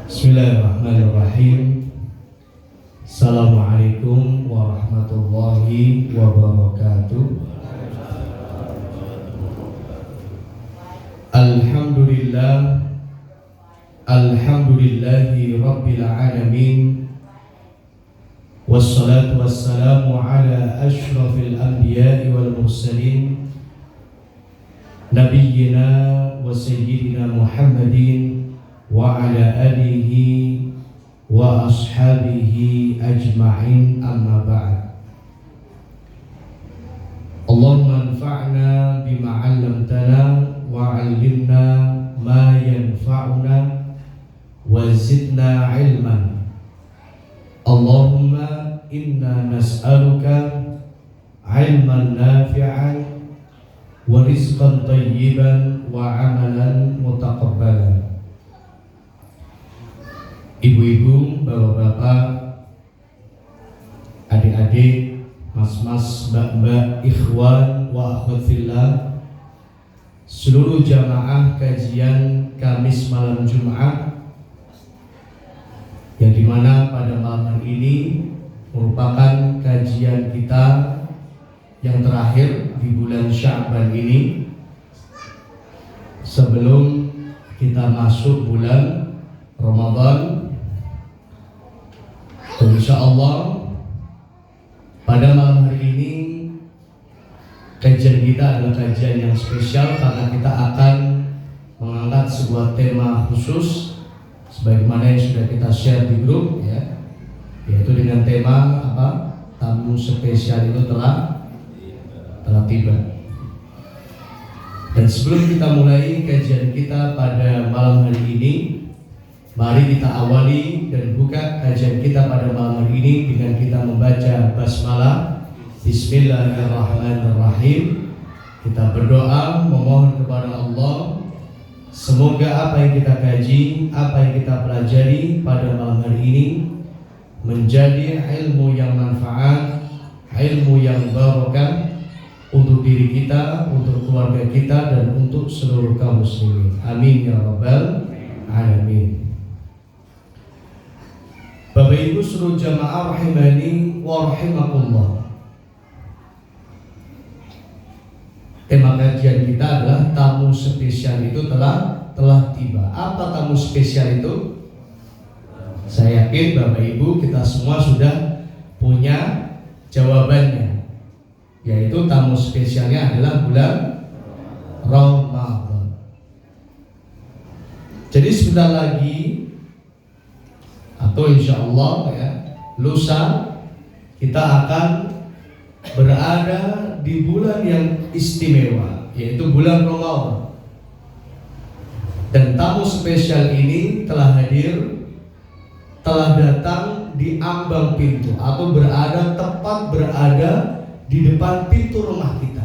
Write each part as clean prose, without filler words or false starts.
Bismillahirrahmanirrahim. Assalamualaikum warahmatullahi wabarakatuh. Alhamdulillahi rabbil alamin. Wassalatu wassalamu ala ashrafil anbiya'i wal mursalin, nabiyyina wa sayyidina Muhammadin wa ala alihi wa ashabihi ajma'in, amma ba'd. Allahumma anfa'na bima 'allamtana wa 'allimna ma yanfa'una wa zidna 'ilman. Allahumma inna nas'aluka 'ilman nafi'an wa rizqan thayyiban wa 'amalan mutaqabbalan. Ibu-ibu, bapak-bapak, adik-adik, mas-mas, mbak-mbak, ikhwan wa akhwat fillah, seluruh jamaah kajian Kamis malam Jumat, yang dimana pada malam hari ini merupakan kajian kita yang terakhir di bulan Sya'ban ini, sebelum kita masuk bulan Ramadan. Insyaallah pada malam hari ini kajian kita adalah kajian yang spesial karena kita akan mengangkat sebuah tema khusus sebagaimana yang sudah kita share di grup, ya, yaitu dengan tema apa? Tamu spesial itu telah tiba. Dan sebelum kita mulai kajian kita pada malam hari ini, mari kita awali dan buka kajian kita pada malam hari ini dengan kita membaca basmalah. Bismillahirrahmanirrahim. Kita berdoa memohon kepada Allah, semoga apa yang kita kaji, apa yang kita pelajari pada malam hari ini menjadi ilmu yang manfaat, ilmu yang barokah untuk diri kita, untuk keluarga kita, dan untuk seluruh kaum muslimin. Amin ya rabbal alamin. Bapak Ibu seluruh jamaah rahimani wa rahimakumullah. Tema kajian kita adalah tamu spesial itu telah tiba. Apa tamu spesial itu? Saya yakin Bapak Ibu kita semua sudah punya jawabannya, yaitu tamu spesialnya adalah bulan Ramadan. Jadi sebentar lagi atau insya Allah ya, lusa kita akan berada di bulan yang istimewa, yaitu bulan Ramadan. Dan tamu spesial ini telah hadir, telah datang di ambang pintu atau tepat berada di depan pintu rumah kita.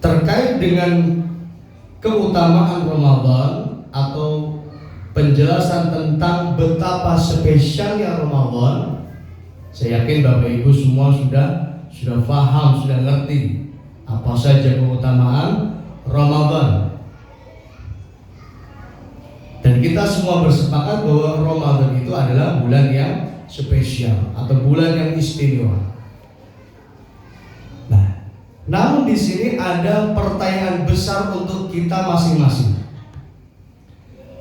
Terkait dengan keutamaan Ramadan atau penjelasan tentang betapa spesialnya Ramadan, saya yakin Bapak Ibu semua sudah paham, sudah ngerti apa saja keutamaan Ramadan. Dan kita semua bersepakat bahwa Ramadan itu adalah bulan yang spesial atau bulan yang istimewa. Nah, namun di sini ada pertanyaan besar untuk kita masing-masing.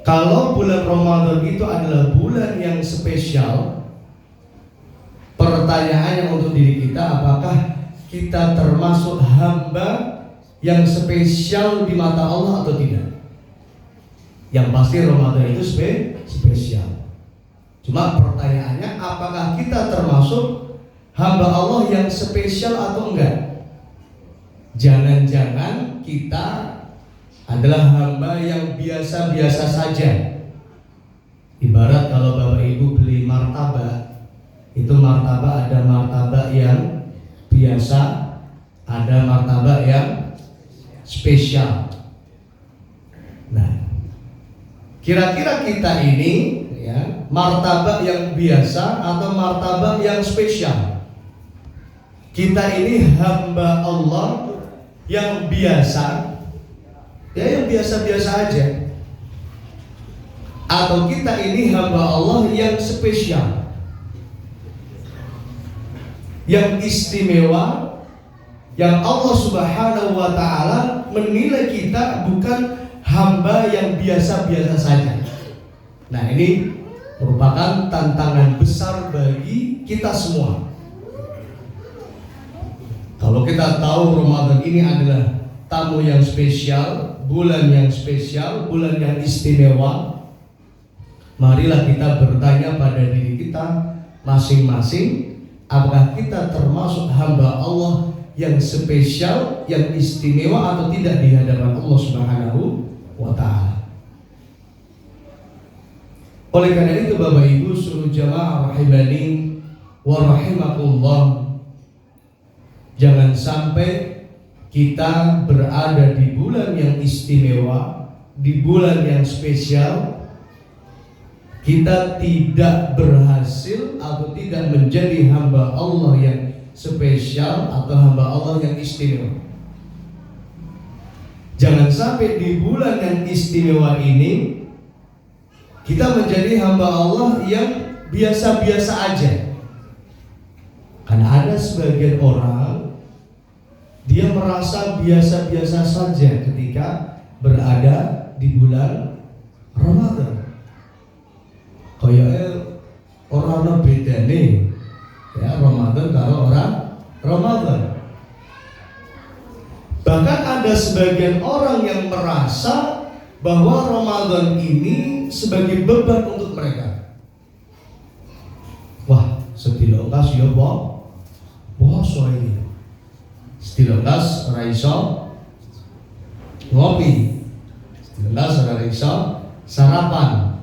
Kalau bulan Ramadan itu adalah bulan yang spesial, pertanyaannya untuk diri kita, apakah kita termasuk hamba yang spesial di mata Allah atau tidak? Yang pasti Ramadan itu spesial. Cuma pertanyaannya, apakah kita termasuk hamba Allah yang spesial atau enggak? Jangan-jangan kita adalah hamba yang biasa-biasa saja. Ibarat kalau Bapak Ibu beli martabak, itu martabak ada martabak yang biasa, ada martabak yang spesial. Nah, kira-kira kita ini ya, martabak yang biasa atau martabak yang spesial? kita ini hamba Allah yang biasa, ya yang biasa-biasa aja, atau kita ini hamba Allah yang spesial, yang istimewa, yang Allah Subhanahu wa Ta'ala menilai kita bukan hamba yang biasa-biasa saja. Nah, ini merupakan tantangan besar bagi kita semua. Kalau kita tahu Ramadan ini adalah tamu yang spesial, bulan yang spesial, bulan yang istimewa, marilah kita bertanya pada diri kita masing-masing, apakah kita termasuk hamba Allah yang spesial, yang istimewa atau tidak di hadapan Allah Subhanahu wa Ta'ala. Oleh karena itu Bapak Ibu seluruh jamaah rahimani wa rahimakumullah, jangan sampai kita berada di bulan yang istimewa, di bulan yang spesial, kita tidak berhasil atau tidak menjadi hamba Allah yang spesial atau hamba Allah yang istimewa. Jangan sampai di bulan yang istimewa ini kita menjadi hamba Allah yang biasa-biasa aja. Karena ada sebagian orang, dia merasa biasa-biasa saja ketika berada di bulan Ramadan. Kayak orang beda nih, ya Ramadan kalau orang Ramadan. Bahkan ada sebagian orang yang merasa bahwa Ramadan ini sebagai beban untuk mereka. Wah, sedilongkas ya poso ini. Sedilongkas ora iso ngopi. Sedilongkas ora iso sarapan.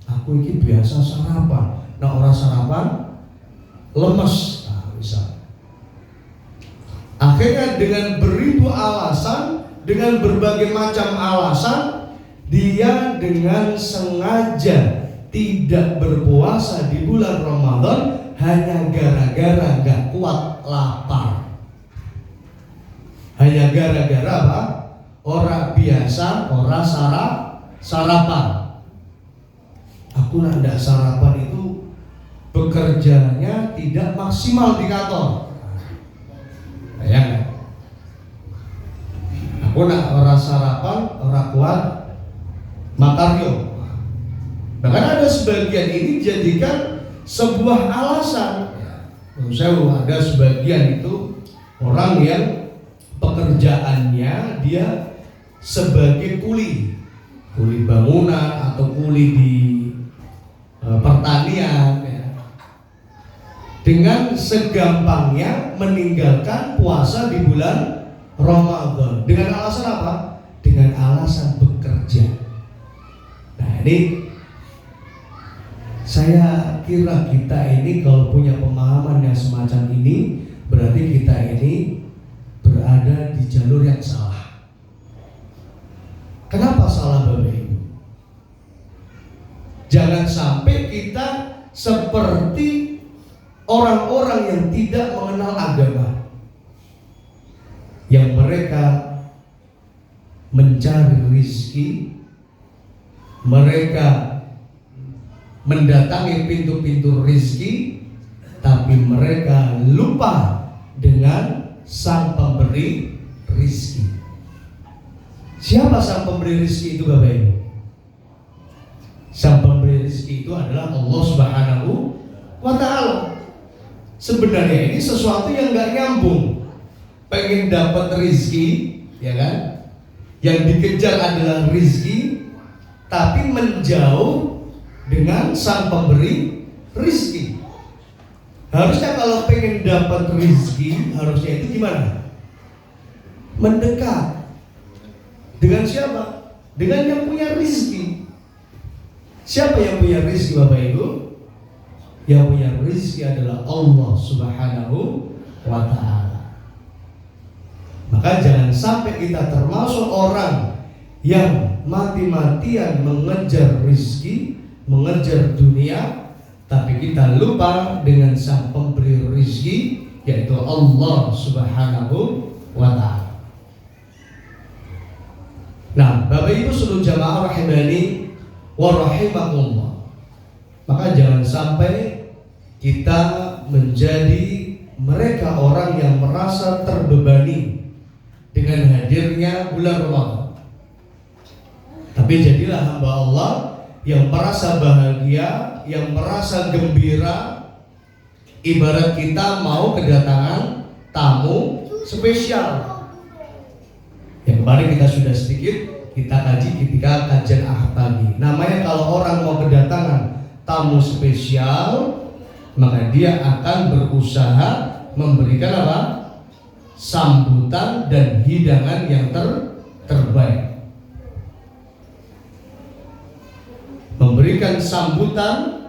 Aku ini biasa sarapan. Nah, orang sarapan lemes. Nah, bisa. Akhirnya dengan beribu alasan, dengan berbagai macam alasan, dia dengan sengaja tidak berpuasa di bulan Ramadan hanya gara-gara gak kuat lapar. Hanya gara-gara apa? Orang biasa, orang sarapan. Aku ndak sarapan itu bekerjanya tidak maksimal di kantor. Bayang. Aku nak orang sarapan, orang kuat makaryo. Bahkan ada sebagian ini jadikan sebuah alasan. Menurut saya ada sebagian itu orang yang pekerjaannya dia sebagai kuli bangunan atau kuli di pertanian, ya. Dengan segampangnya meninggalkan puasa di bulan Ramadan. Dengan alasan apa? Dengan alasan bekerja. Nah, ini saya kira kita ini kalau punya pemahaman yang semacam ini, berarti kita ini berada di jalur yang salah. Kenapa salah Bapak Ibu? Jangan sampai kita seperti orang-orang yang tidak mengenal agama, yang mereka mencari rezeki, mereka mendatangi pintu-pintu rezeki, tapi mereka lupa dengan sang pemberi rezeki. Siapa sang pemberi rezeki itu Bapak Ibu? Sang pemberi rezeki itu adalah Allah Subhanahu wa Ta'ala. Sebenarnya ini sesuatu yang gak nyambung. Pengen dapat rezeki, ya kan? Yang dikejar adalah rezeki, tapi menjauh dengan sang pemberi rezeki. Harusnya kalau pengen dapat rezeki, harusnya itu gimana? Mendekat. Dengan siapa? Dengan yang punya rezeki. Siapa yang punya rezeki Bapak Ibu? Yang punya rezeki adalah Allah Subhanahu wa Ta'ala. Maka jangan sampai kita termasuk orang yang mati-matian mengejar rezeki, mengejar dunia, tapi kita lupa dengan sang pemberi rezeki yaitu Allah Subhanahu wa ta'ala. Nah, Bapak Ibu seluruh jamaah rahimani wa rahimakumullah, maka jangan sampai kita menjadi mereka orang yang merasa terbebani dengan hadirnya bulan Ramadan. Tapi jadilah hamba Allah yang merasa bahagia, yang merasa gembira, ibarat kita mau kedatangan tamu spesial. Yang kemarin kita sudah sedikit kita kaji ketika kajian Ahad pagi. Namanya kalau orang mau kedatangan tamu spesial, maka dia akan berusaha memberikan apa? Sambutan dan hidangan yang terbaik. Memberikan sambutan,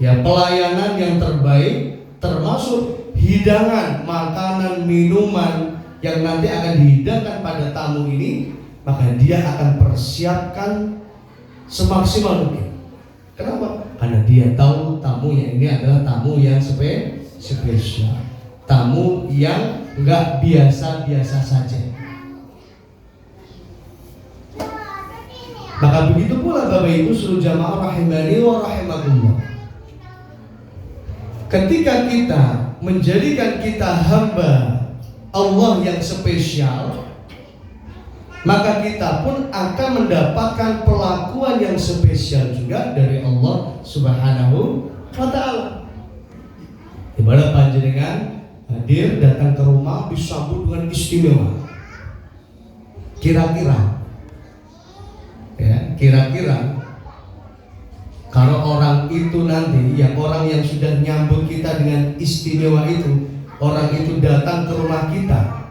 ya, pelayanan yang terbaik, termasuk hidangan, makanan, minuman yang nanti akan dihidangkan pada tamu ini, maka dia akan persiapkan semaksimal mungkin. Kenapa? Karena dia tahu tamunya ini adalah tamu yang spesial, tamu yang enggak biasa-biasa saja. Maka begitu pula Bapak Ibu seluruh jamaah rahimani wa rahimakumullah, ketika kita menjadikan kita hamba Allah yang spesial, maka kita pun akan mendapatkan perlakuan yang spesial juga dari Allah Subhanahu wa ta'ala. Ibarat panjenengan hadir datang ke rumah disambut dengan istimewa. Kira-kira kalau orang itu nanti, yang orang yang sudah nyambut kita dengan istimewa itu, orang itu datang ke rumah kita,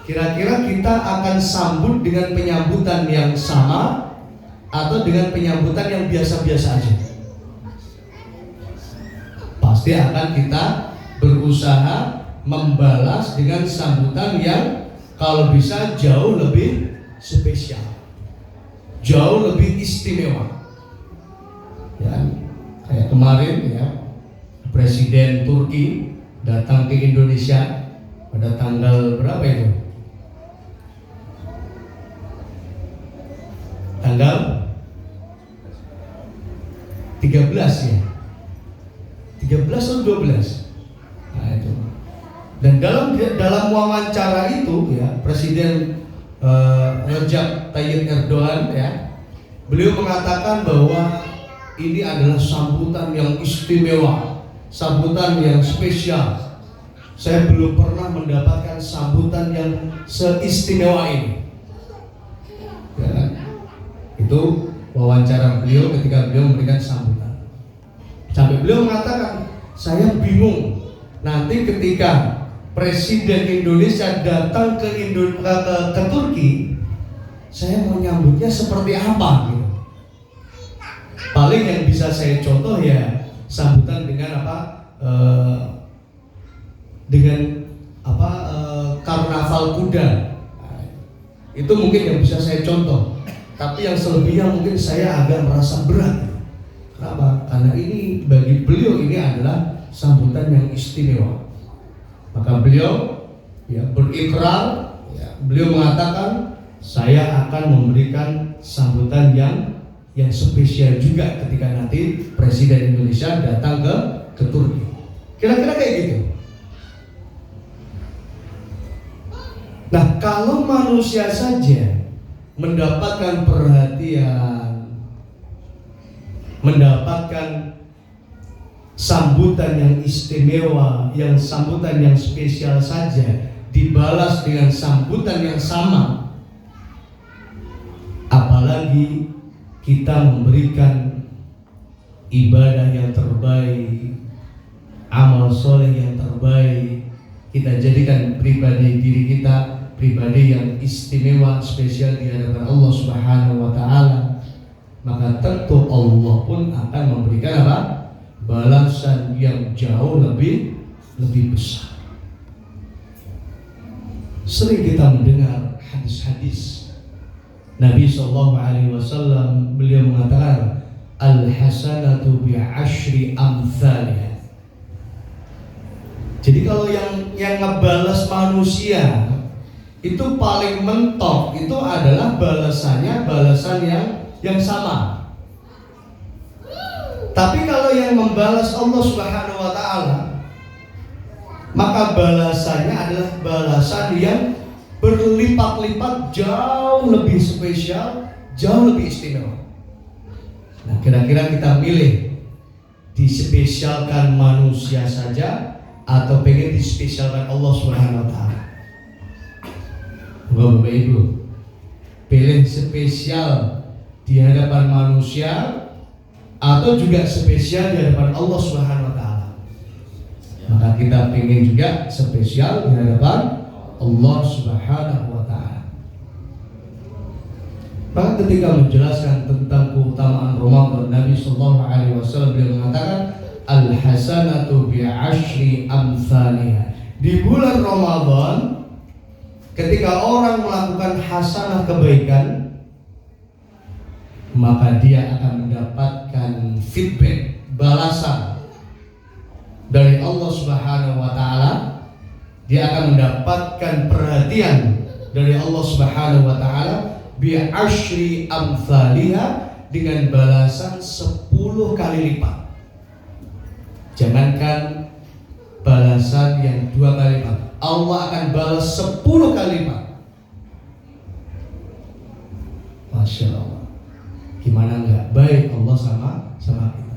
kira-kira kita akan sambut dengan penyambutan yang sama atau dengan penyambutan yang biasa-biasa aja? Pasti akan kita berusaha membalas dengan sambutan yang kalau bisa jauh lebih spesial, jauh lebih istimewa. Ya, kayak kemarin ya, Presiden Turki datang ke Indonesia pada tanggal berapa itu? Tanggal 13 ya, 13 atau 12. Nah itu. Dan dalam wawancara itu ya, Presiden Recep Tayyip Erdogan ya, beliau mengatakan bahwa ini adalah sambutan yang istimewa, sambutan yang spesial. Saya belum pernah mendapatkan sambutan yang seistimewa ini. Ya, itu wawancara beliau ketika beliau memberikan sambutan. Sampai beliau mengatakan, saya bingung nanti ketika Presiden Indonesia datang ke Turki, saya mau nyambutnya seperti apa gitu. Paling yang bisa saya contoh ya sambutan dengan karnaval kuda. Nah, itu mungkin yang bisa saya contoh. Tapi yang selebihnya mungkin saya agak merasa berat. Kenapa? Karena ini bagi beliau ini adalah sambutan yang istimewa. Maka beliau ya berikrar, ya, beliau mengatakan saya akan memberikan sambutan yang spesial juga ketika nanti Presiden Indonesia datang ke Turki. Kira-kira kayak gitu. Nah, kalau manusia saja mendapatkan perhatian, mendapatkan sambutan yang istimewa, yang sambutan yang spesial saja dibalas dengan sambutan yang sama, apalagi kita memberikan ibadah yang terbaik, amal soleh yang terbaik, kita jadikan pribadi diri kita pribadi yang istimewa, spesial di hadapan Allah Subhanahu wa ta'ala, maka tentu Allah pun akan memberikan apa? Balasan yang jauh lebih besar. Sering kita mendengar hadis-hadis Nabi SAW, beliau mengatakan al-hasanatu bi'ashri amthaliha. Jadi kalau yang ngebales manusia itu paling mentok, itu adalah balasan yang sama. Tapi kalau yang membalas Allah Subhanahu wa taala, maka balasannya adalah balasan yang berlipat-lipat, jauh lebih spesial, jauh lebih istimewa. Nah, kira-kira kita pilih dispesialkan manusia saja atau pengen dispesialkan Allah Subhanahu wa taala? Bapak Ibu, pilih spesial di hadapan manusia atau juga spesial di hadapan Allah Subhanahu wa taala? Maka kita pengen juga spesial di hadapan Allah Subhanahu wa taala. Maka ketika menjelaskan tentang keutamaan Ramadan, Nabi sallallahu alaihi wasallam beliau mengatakan al-hasanatu bi'ashri amsalihha. Di bulan Ramadan ketika orang melakukan hasanah kebaikan, maka dia akan mendapatkan feedback, balasan dari Allah Subhanahu wa taala. Dia akan mendapatkan perhatian dari Allah Subhanahu wa taala bi'ashri amsalihha, dengan balasan 10 kali lipat. Jangankan balasan yang 2 kali lipat, Allah akan balas 10 kali lipat. Masya Allah. Gimana enggak baik Allah sama kita.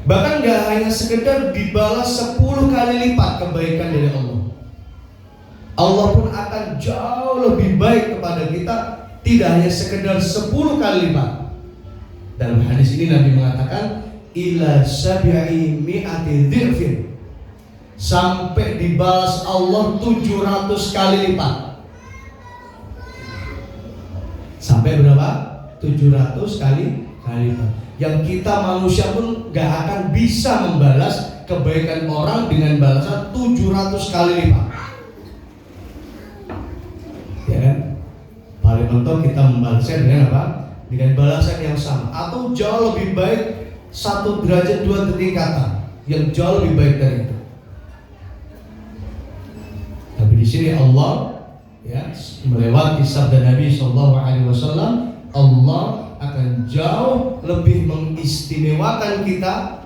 Bahkan enggak hanya sekedar dibalas 10 kali lipat kebaikan dari Allah, Allah pun akan jauh lebih baik kepada kita, tidak hanya sekedar 10 kali lipat. Dalam hadis ini Nabi mengatakan ila sab'i mi'ati dhifin, sampai dibalas Allah 700 kali lipat. Sampai berapa? 700 kali lipat. Yang kita manusia pun gak akan bisa membalas kebaikan orang dengan balasan 700 kali lipat. Ya kan? Paling mentok kita membalasnya dengan apa? Dengan balasan yang sama atau jauh lebih baik, 1 derajat 2 tingkatan, yang jauh lebih baik dari itu. Tapi di sini Allah ya melewati sabda Nabi sallallahu alaihi wasallam, Allah akan jauh lebih mengistimewakan kita,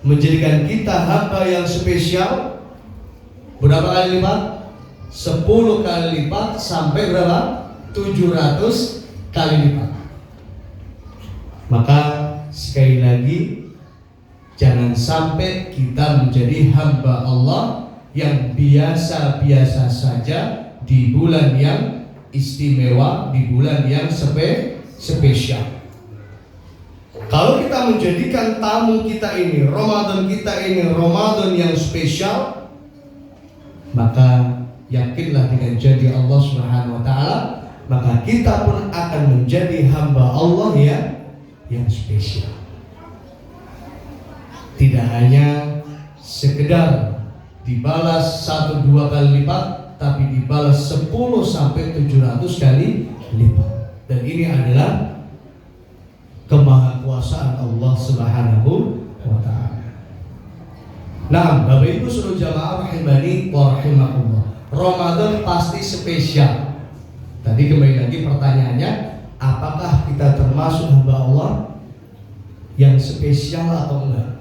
menjadikan kita hamba yang spesial. Berapa kali lipat? 10 kali lipat, sampai berapa? 700 kali lipat. Maka sekali lagi, jangan sampai kita menjadi hamba Allah yang biasa-biasa saja di bulan yang istimewa, di bulan yang spesial. Kalau kita menjadikan tamu kita ini, Ramadan kita ini, Ramadan yang spesial, maka yakinlah dengan janji Allah Subhanahu wa taala, maka kita pun akan menjadi hamba Allah yang spesial. Tidak hanya sekedar dibalas 1-2 kali lipat, tapi dibalas 10 sampai 700 kali lipat. Dan ini adalah kemahakuasaan Allah Subhanahu wa taala. Nah, Bapak Ibu seluruh jamaah rahimani wa rahimakumullah, Ramadan pasti spesial. Tadi kembali lagi pertanyaannya, apakah kita termasuk hamba Allah yang spesial atau enggak?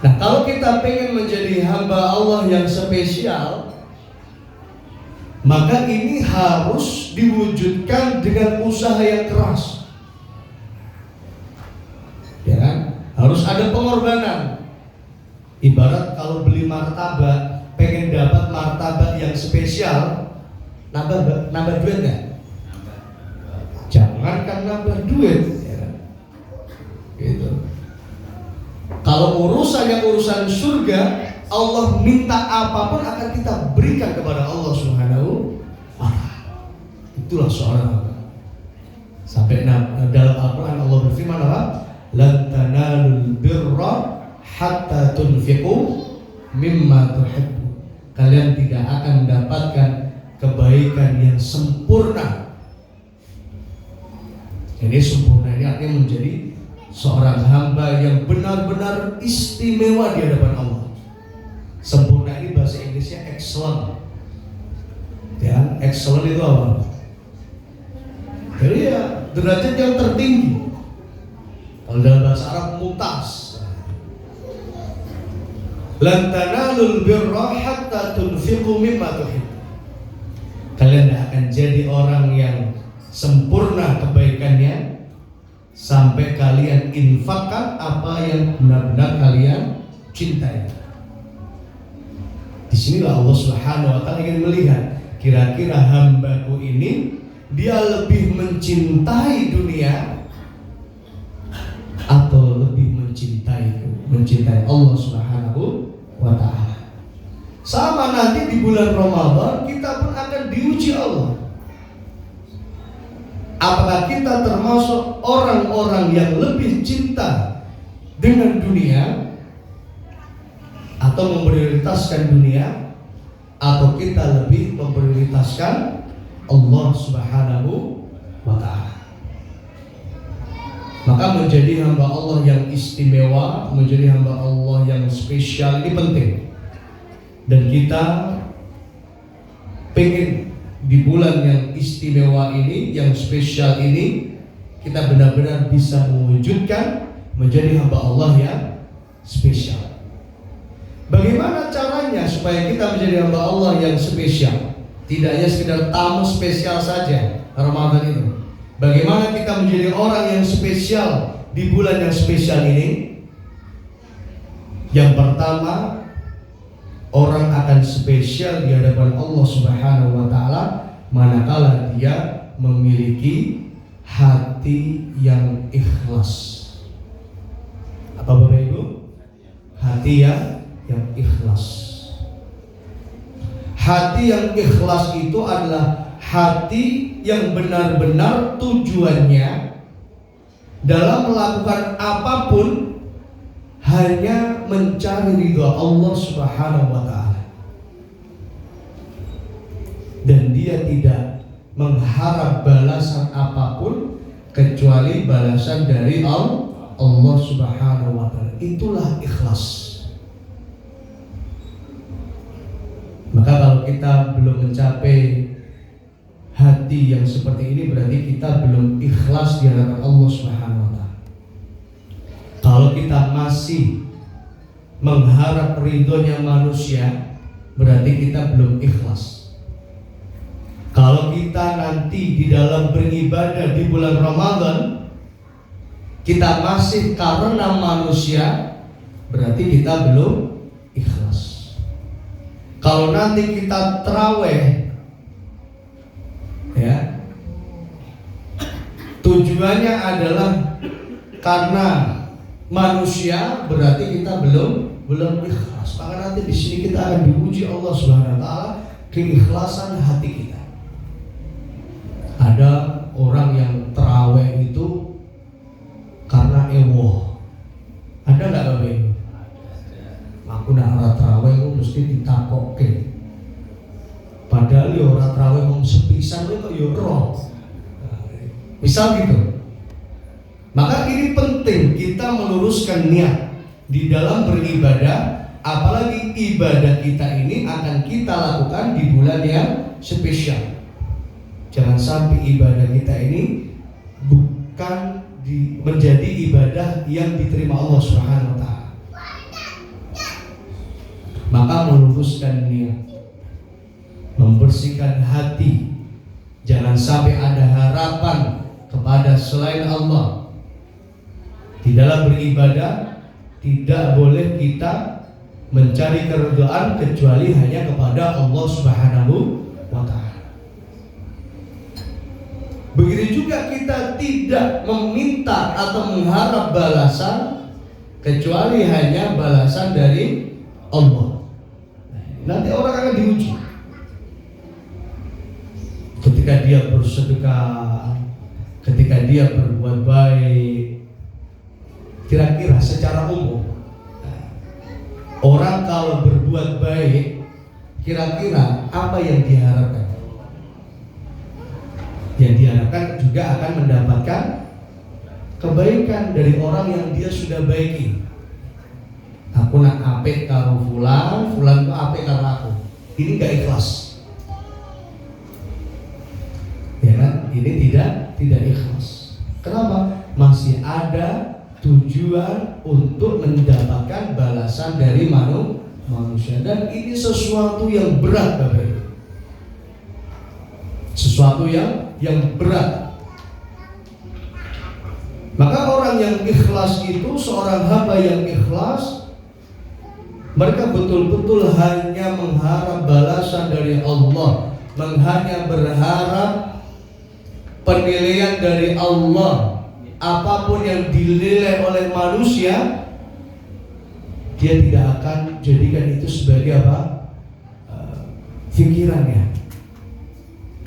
Nah, kalau kita pengen menjadi hamba Allah yang spesial, maka ini harus diwujudkan dengan usaha yang keras. Ya kan? Harus ada pengorbanan. Ibarat kalau beli martabak, pengen dapat martabak yang spesial, nambah duit nggak? Jangankan nambah duit, ya kan? Gitu. Kalau urusan surga, Allah minta apapun akan kita berikan kepada Allah Subhanahu wa taala. Itulah seorang hamba. Sampai dalam Al-Quran Allah berfirman apa? Lan tanalul birra hatta tunfiqu mimma tuhibbu. Kalian tidak akan mendapatkan kebaikan yang sempurna. Jadi sempurna ini artinya menjadi seorang hamba yang benar-benar istimewa di hadapan Allah. Sempurna ini bahasa Inggrisnya excellent. Ya, excellent itu apa? Jadi ya derajat yang tertinggi. Kalau dalam bahasa Arab mumtaz. Lan tanalul birra hatta tunfiqu mimma tuhib. Kalian tidak akan jadi orang yang sempurna kebaikannya sampai kalian infakkan apa yang benar-benar kalian cintai. Disinilah Allah Subhanahu wa Ta'ala ingin melihat kira-kira hambaku ini dia lebih mencintai dunia atau lebih mencintai Allah Subhanahu wa Ta'ala. Sama nanti di bulan Ramadan kita pun akan diuji Allah. Apakah kita termasuk orang-orang yang lebih cinta dengan dunia atau memprioritaskan dunia, atau kita lebih memprioritaskan Allah Subhanahu wa Ta'ala? Maka menjadi hamba Allah yang istimewa, menjadi hamba Allah yang spesial ini penting. Dan kita pengen di bulan yang istimewa ini, yang spesial ini, kita benar-benar bisa mewujudkan menjadi hamba Allah yang spesial. Bagaimana caranya supaya kita menjadi hamba Allah yang spesial? Tidak hanya sekedar tamu spesial saja Ramadan itu. Bagaimana kita menjadi orang yang spesial di bulan yang spesial ini? Yang pertama, orang akan spesial di hadapan Allah Subhanahu wa Ta'ala manakala dia memiliki hati yang ikhlas. Apa Bapak Ibu? Hati yang ikhlas. Hati yang ikhlas itu adalah hati yang benar-benar tujuannya dalam melakukan apapun hanya mencari ridha Allah Subhanahu wa Ta'ala, dan dia tidak mengharap balasan apapun kecuali balasan dari Allah Subhanahu wa Ta'ala. Itulah ikhlas. Maka kalau kita belum mencapai hati yang seperti ini, berarti kita belum ikhlas di hadapan Allah Subhanahu wa Ta'ala. Kalau kita masih mengharap ridhonya manusia, berarti kita belum ikhlas. Kalau kita nanti di dalam beribadah di bulan Ramadan kita masih karena manusia, berarti kita belum ikhlas. Kalau nanti kita tarawih, ya, tujuannya adalah karena manusia, berarti kita belum ikhlas. Maka nanti di sini kita akan diuji Allah Subhanahu wa Ta'ala keikhlasan hati kita. Ada orang yang tarawih itu karena ewo. Ada nggak Bapak Ibu? Aku nak ora tarawih aku mesti ditakokke. Padahal ya ora tarawih wong sepisan kok ya roh. Misal gitu. Maka ini penting kita meluruskan niat di dalam beribadah, apalagi ibadah kita ini akan kita lakukan di bulan yang spesial. Jangan sampai ibadah kita ini bukan menjadi ibadah yang diterima Allah Subhanahu wa Ta'ala. Maka meluruskan niat, membersihkan hati, jangan sampai ada harapan kepada selain Allah. Di dalam beribadah tidak boleh kita mencari keridhaan kecuali hanya kepada Allah Subhanahu wa Ta'ala. Begitu juga kita tidak meminta atau mengharap balasan kecuali hanya balasan dari Allah. Nanti orang akan diuji. Ketika dia bersedekah, ketika dia berbuat baik, kira-kira secara umum orang kalau berbuat baik, kira-kira apa yang diharapkan? Yang diharapkan juga akan mendapatkan kebaikan dari orang yang dia sudah baiki. Aku nak apik karo fulan, fulan itu apik karo aku. Ini gak ikhlas. Ya kan? Ini tidak ikhlas. Kenapa? Masih ada tujuan untuk mendapatkan balasan dari manusia, dan ini sesuatu yang berat, Bapak Ibu. Sesuatu yang berat. Maka orang yang ikhlas itu, seorang hamba yang ikhlas, mereka betul-betul hanya mengharap balasan dari Allah, hanya berharap penilaian dari Allah. Apapun yang dinilai oleh manusia, dia tidak akan jadikan itu sebagai apa? Pikirannya.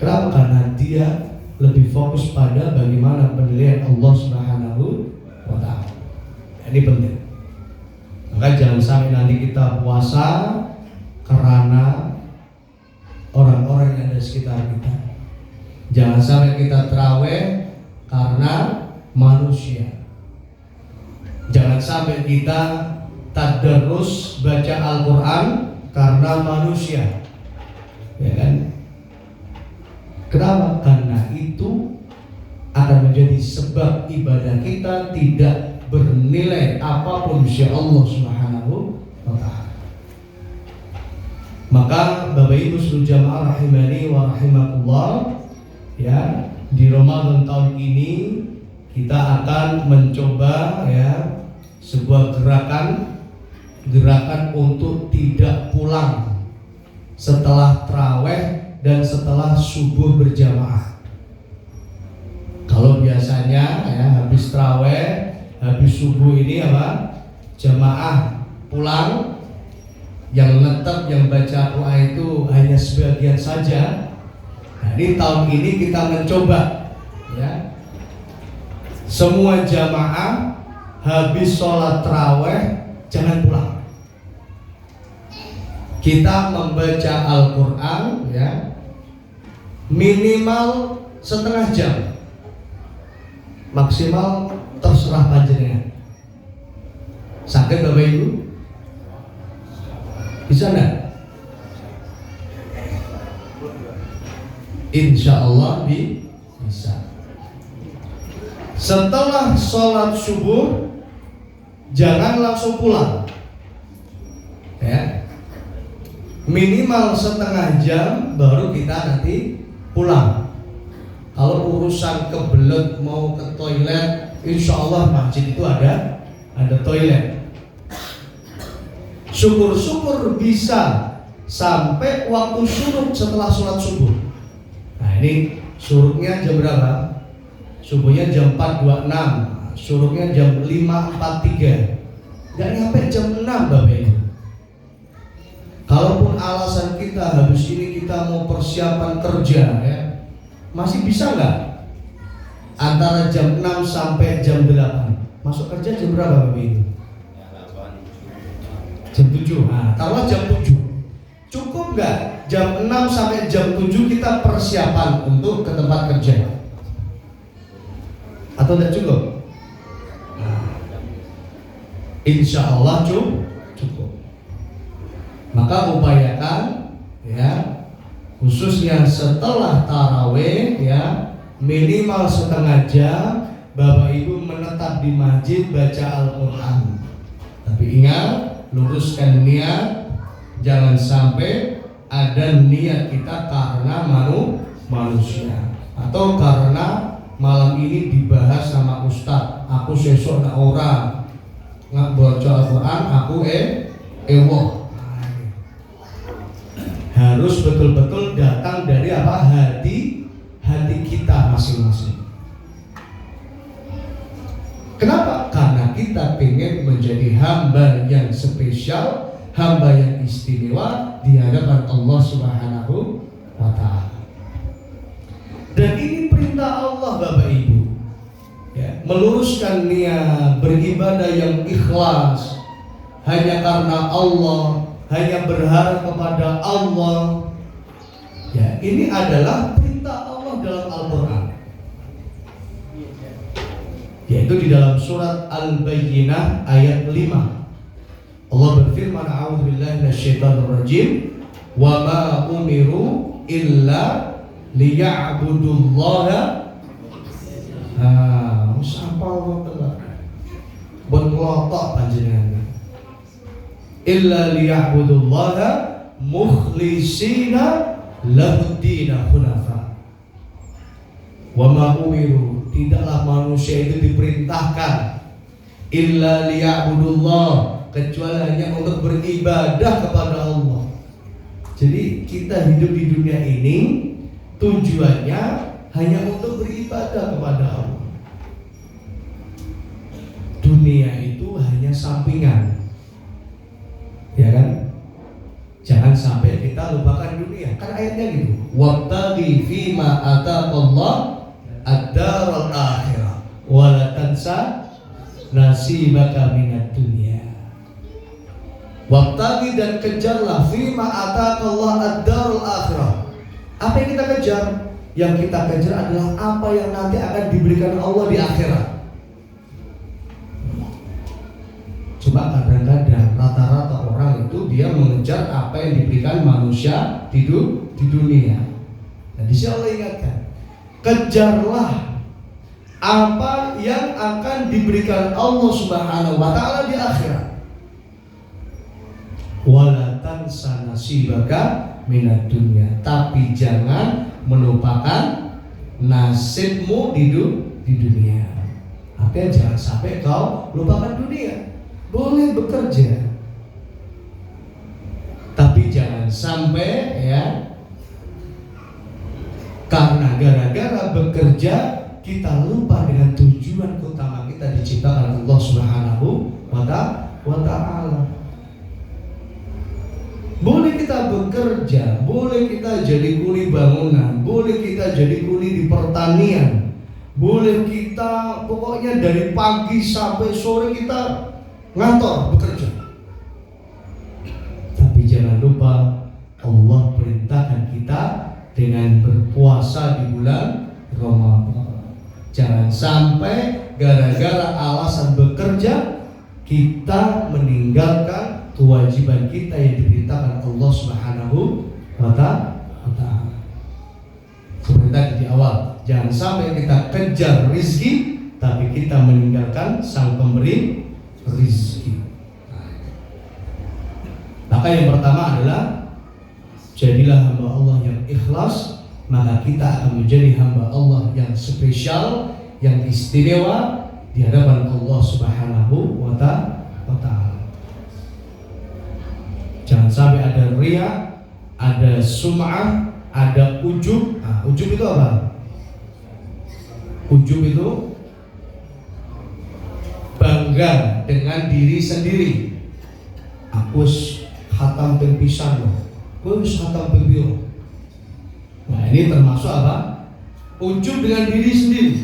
Kenapa? Karena dia lebih fokus pada bagaimana penilaian Allah Subhanahu wa Ta'ala. Ini penting. Maka jangan sampai nanti kita puasa karena orang-orang yang ada di sekitar kita. Jangan sampai kita tarawih karena manusia. Jangan sampai kita tadarus baca Al-Quran karena manusia. Ya kan? Kenapa? Karena itu akan menjadi sebab ibadah kita tidak bernilai apapun insya Allah Subhanahu wa Ta'ala. Maka Bapak Ibu seluruh jamaah rahimani wa rahimakumullah, ya, di Ramadan tahun ini kita akan mencoba, ya, sebuah gerakan untuk tidak pulang setelah tarawih dan setelah subuh berjamaah. Kalau biasanya, ya, habis tarawih, habis subuh ini apa? Jamaah pulang, yang netap, yang baca Quran itu hanya sebagian saja. Nah, ini tahun ini kita mencoba, ya, semua jamaah habis sholat tarawih jangan pulang. Kita membaca Al-Quran, ya, minimal setengah jam, maksimal terserah panjenengan. Sakit Bapak Ibu? Bisa enggak? Insya Allah bisa. Setelah sholat subuh jangan langsung pulang, ya, minimal setengah jam baru kita nanti pulang. Kalau urusan kebelet mau ke toilet, insya Allah masjid itu ada toilet. Syukur-syukur bisa sampai waktu syuruk setelah sholat subuh. Nah, ini syuruknya jam berapa? Subuhnya jam 4.26, syuruknya jam 5.43. Gak nyampe jam 6 Bapak Ibu. Kalaupun alasan kita habis ini kita mau persiapan kerja, ya, masih bisa nggak? Antara jam 6 sampai jam 8. Masuk kerja jam berapa Bapak Ibu? Jam 7. Nah, taruhlah jam 7. Cukup nggak jam 6 sampai jam 7 kita persiapan untuk ke tempat kerja? Atau tidak cukup? Nah, insya Allah cukup. Maka upayakan, ya, khususnya setelah tarawih, ya, minimal setengah jam Bapak Ibu menetap di masjid baca Al-Quran. Tapi ingat, luruskan niat, jangan sampai ada niat kita karena manusia atau karena malam ini dibahas sama Ustadz, aku sesok nak orang nggak baca Al-Quran, aku ewoh. Harus betul-betul datang dari apa? Hati kita masing-masing. Kenapa? Karena kita ingin menjadi hamba yang spesial, hamba yang istimewa di hadapan Allah Subhanahu wa Ta'ala. Dan ini perintah Allah Bapak Ibu, ya, meluruskan niat, beribadah yang ikhlas hanya karena Allah, hanya berharap kepada Allah. Ya, ini adalah perintah Allah dalam Al-Quran. yaitu di dalam surat Al-Bayyinah ayat 5. Allah berfirman, a'udzubillahi minasyaitonirrajim, wa ma umiru illa liya'budullaha sapa Allah bon ngelotok panjenengan illa liya'budullaha mukhlishina lahuddin hunafa. Wa ma umiru, tidaklah manusia itu diperintahkan illa liya'budullah, kecuali hanya untuk beribadah kepada Allah. Jadi kita hidup di dunia ini tujuannya hanya untuk beribadah kepada Allah. Dunia itu hanya sampingan, ya kan? Jangan sampai kita lupakan dunia. Kan ayatnya gitu. Wabtaghi fima ataqallah ad-daral akhirah wa la tansa nasibaka minad dunya. Wabtaghi, dan kejarlah fima ataqallah ad-daral akhirah. Apa yang kita kejar? Yang kita kejar adalah apa yang nanti akan diberikan Allah di akhirat. Coba kadang-kadang rata-rata orang itu dia mengejar apa yang diberikan manusia di dunia. Jadi Allah ingatkan, kejarlah apa yang akan diberikan Allah Subhanahu wa taala di akhirat. Wala tansa nasibaka minad dunya, tapi jangan melupakan nasibmu di dunia. Artinya jangan sampai kau lupakan dunia. Boleh bekerja, tapi jangan sampai ya karena gara-gara bekerja kita lupa dengan tujuan utama kita diciptakan Allah Subhanahu wa ta'ala. Boleh kita bekerja, boleh kita jadi kuli bangunan, boleh kita jadi kuli di pertanian, boleh kita pokoknya dari pagi sampai sore kita ngantor bekerja. Tapi jangan lupa Allah perintahkan kita dengan berpuasa di bulan Ramadan. Jangan sampai gara-gara alasan bekerja kita meninggalkan kewajiban kita yang diperintahkan Allah Subhanahu wa ta'ala. Seperti tadi di awal, jangan sampai kita kejar rizki tapi kita meninggalkan sang pemberi rizki. Maka yang pertama adalah jadilah hamba Allah yang ikhlas, maka kita akan menjadi hamba Allah yang spesial, yang istimewa di hadapan Allah Subhanahu wa ta'ala. Jangan sampai ada riya, ada sum'ah, ada ujub. Ujub itu apa? Ujub itu bangga dengan diri sendiri. Aku khatam ping pisan loh, aku khatam ping piro. Nah ini termasuk apa? Ujub dengan diri sendiri.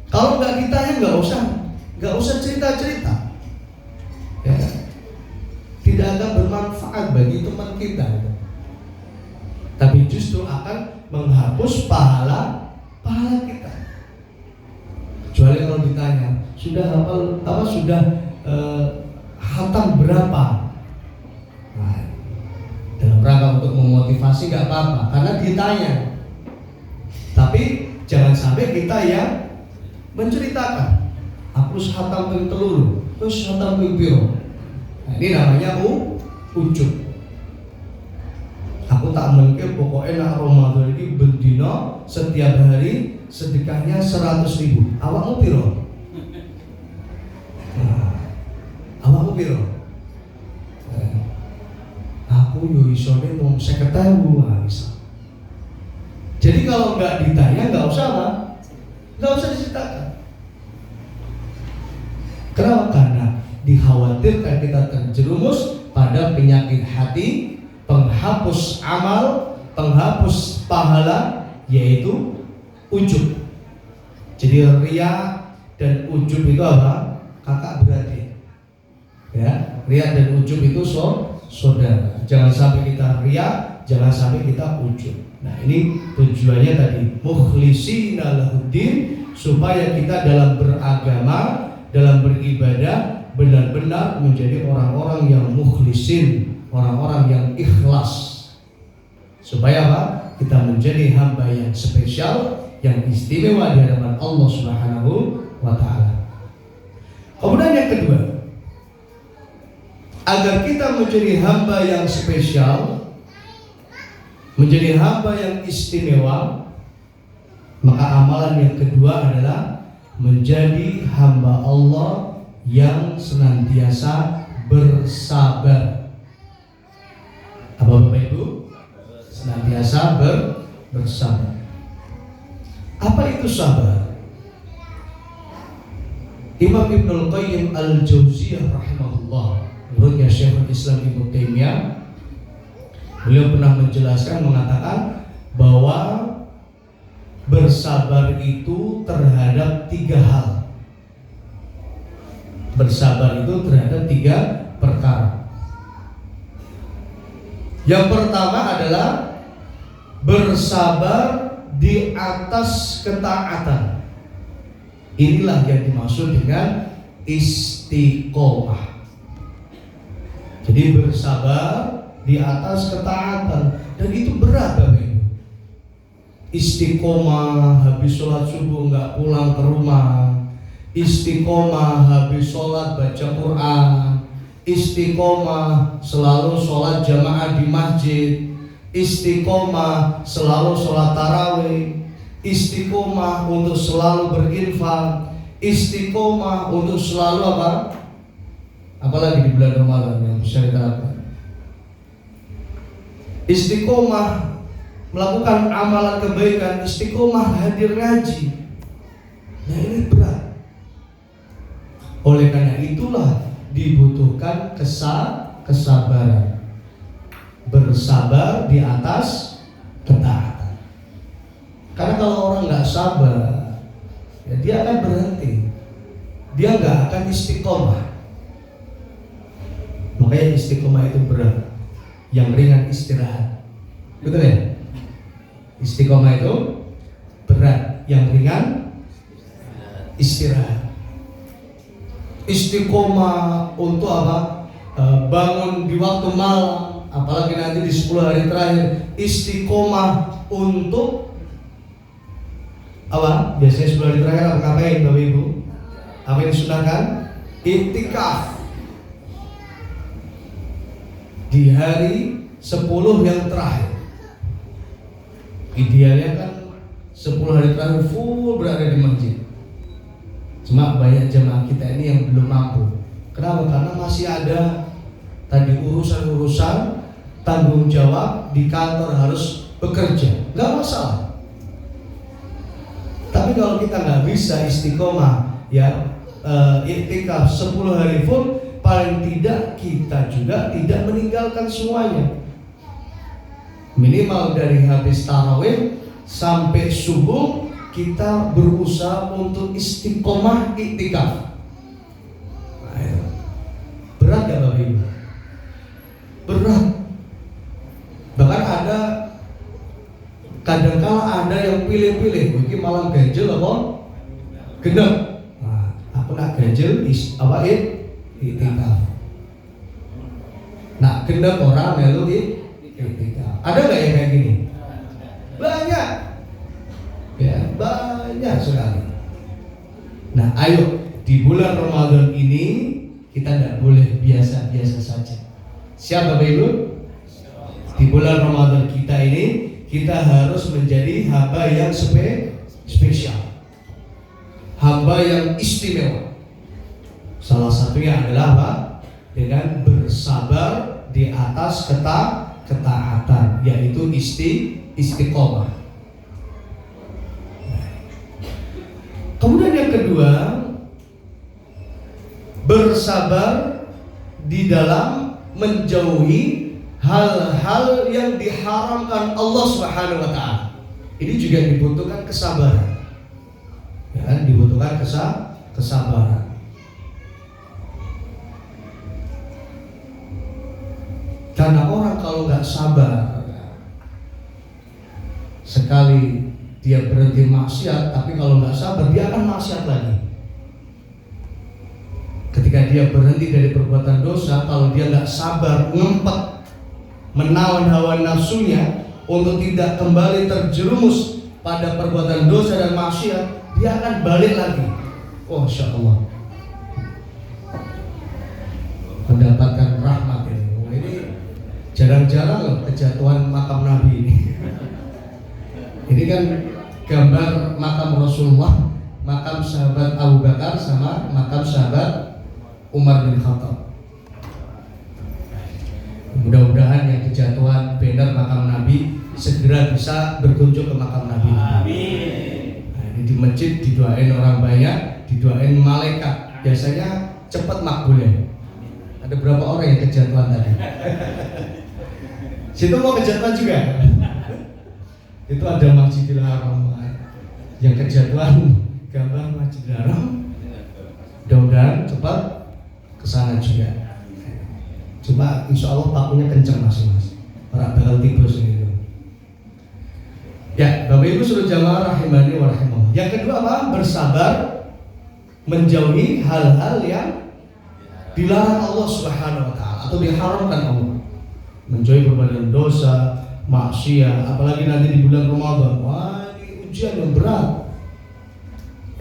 Kalau nggak ditanya nggak usah cerita-cerita, ya, tidak akan bermanfaat bagi teman kita, tapi justru akan menghapus pahala kita. Kecuali kalau ditanya sudah khatam berapa? Nah, dalam rangka untuk memotivasi nggak apa-apa, karena ditanya. Tapi jangan sampai kita yang menceritakan, aku khatam ping telur, terus khatam ping piro. Nah, ini namanya ujub. Aku tak mungkin pokoknya nak Ramadan ini bendino setiap hari sedekahnya 100.000. Awakmu piro? Awakmu piro? Aku yo isone mung 50.000 bisa. Jadi kalau nggak ditanya nggak usah lah, nggak usah diceritakan. Kenapa? Karena dikhawatirkan kita terjerumus pada penyakit hati, penghapus amal, penghapus pahala, yaitu ujub. Jadi riya dan ujub itu apa? Kakak beradik. Ya, riya dan ujub itu saudara. Jangan sampai kita riya, jangan sampai kita ujub. Nah ini tujuannya tadi, mukhlishina lahuddin, supaya kita dalam beragama, dalam beribadah benar-benar menjadi orang-orang yang mukhlisin, orang-orang yang ikhlas. Supaya apa? Kita menjadi hamba yang spesial, yang istimewa di hadapan Allah Subhanahu wa taala. Kemudian yang kedua, agar kita menjadi hamba yang spesial, menjadi hamba yang istimewa, maka amalan yang kedua adalah menjadi hamba Allah yang senantiasa bersabar. Apa Bapak Ibu? Senantiasa bersabar. Apa itu sabar? Imam Ibnul Qayyim Al-Jauziyah rahimahullah, menurutnya Syekhul Islam Ibnu Taimiyah, beliau pernah menjelaskan, mengatakan bahwa bersabar itu terhadap 3 hal. Bersabar itu terhadap 3 perkara. Yang pertama adalah bersabar di atas ketaatan. Inilah yang dimaksud dengan istiqomah. Jadi bersabar di atas ketaatan, dan itu berat Bapak Ibu. Istiqomah habis sholat subuh nggak pulang ke rumah, istiqomah habis sholat baca Quran, istiqomah selalu sholat jamaah di masjid, istiqomah selalu sholat tarawih, istiqomah untuk selalu berinfak, istiqomah untuk selalu apa? Apalagi di bulan Ramadan yang bisa diterapkan. Istiqomah melakukan amalan kebaikan, istiqomah hadir ngaji. Nah ini berat. Oleh karena itulah dibutuhkan kesabaran. Bersabar di atas ketaatan. Karena kalau orang nggak sabar, ya dia akan berhenti. Dia nggak akan istiqomah. Makanya istiqomah itu berat. Yang ringan istirahat. Betul ya? Istiqomah itu berat. Yang ringan istirahat. Istiqomah untuk apa? Bangun di waktu malam, apalagi nanti di 10 hari terakhir. Istiqomah untuk apa? Biasanya 10 hari terakhir apa ngapain Bapak Ibu? Apa yang disunahkan? Iktikaf. Di hari 10 yang terakhir. Idealnya kan 10 hari terakhir full berada di masjid. Cuma banyak jemaah kita ini yang belum mampu. Kenapa? Karena masih ada tadi urusan-urusan, tanggung jawab di kantor, harus bekerja. Gak masalah. Tapi kalau kita nggak bisa istiqomah, ya iktikaf 10 hari full, paling tidak kita juga tidak meninggalkan semuanya. Minimal dari habis tarawih sampai subuh kita berusaha untuk istiqomah iktikaf. Nah, itu. Berat gak Bapak Ibu? Berat. Bahkan ada kadangkala ada yang pilih-pilih, mungkin malam ganjil apa? Genep. Nah, aku nak ganjil apa iktikaf. Nah, genep orang melu iktikaf. Ada nggak yang kayak gini? Banyak. Ya, banyak sekali. Nah, ayo di bulan Ramadan ini kita tidak boleh biasa-biasa saja. Siap Bapak Ibu? Di bulan Ramadan kita ini kita harus menjadi hamba yang spesial, hamba yang istimewa. Salah satunya adalah apa? Dengan bersabar di atas ketaatan, yaitu istiqomah. Kemudian yang kedua, bersabar di dalam menjauhi hal-hal yang diharamkan Allah Subhanahu wa taala. Ini juga dibutuhkan kesabaran. Ya, dibutuhkan kesabaran. Karena orang kalau nggak sabar, sekali dia berhenti maksiat, tapi kalau nggak sabar dia akan maksiat lagi. Ketika dia berhenti dari perbuatan dosa, kalau dia nggak sabar, ngempet, menawan hawa nafsunya untuk tidak kembali terjerumus pada perbuatan dosa dan maksiat, dia akan balik lagi. Oh, Masya Allah, mendapatkan rahmat ini. Ini jarang-jarang loh kejatuhan makam Nabi ini. Ini kan gambar makam Rasulullah, makam sahabat Abu Bakar sama makam sahabat Umar bin Khattab. Mudah-mudahan yang kejatuhan banner makam Nabi segera bisa berkunjung ke makam Nabi. Amin. Nah, ini di masjid didoain orang banyak, didoain malaikat. Biasanya cepat makbulnya. Ada berapa orang yang kejatuhan tadi? Situ mau kejatuhan juga. Itu ada Masjidil Haram yang kejatuhan gambar Masjidil Haram. Mudah-mudahan cepat kesana juga. Cuma insya Allah pakunya kencang mas. Orang bakal tiba sendiri. Ya, Bapak Ibu suruh jamaah rahimani wa rahimahullah. Yang kedua apa? Bersabar menjauhi hal-hal yang dilarang Allah Subhanahu wa taala atau diharamkan Allah. Menjauhi perbuatan dosa, maksiat, apalagi nanti di bulan Ramadan. Wah, ini ujian yang berat.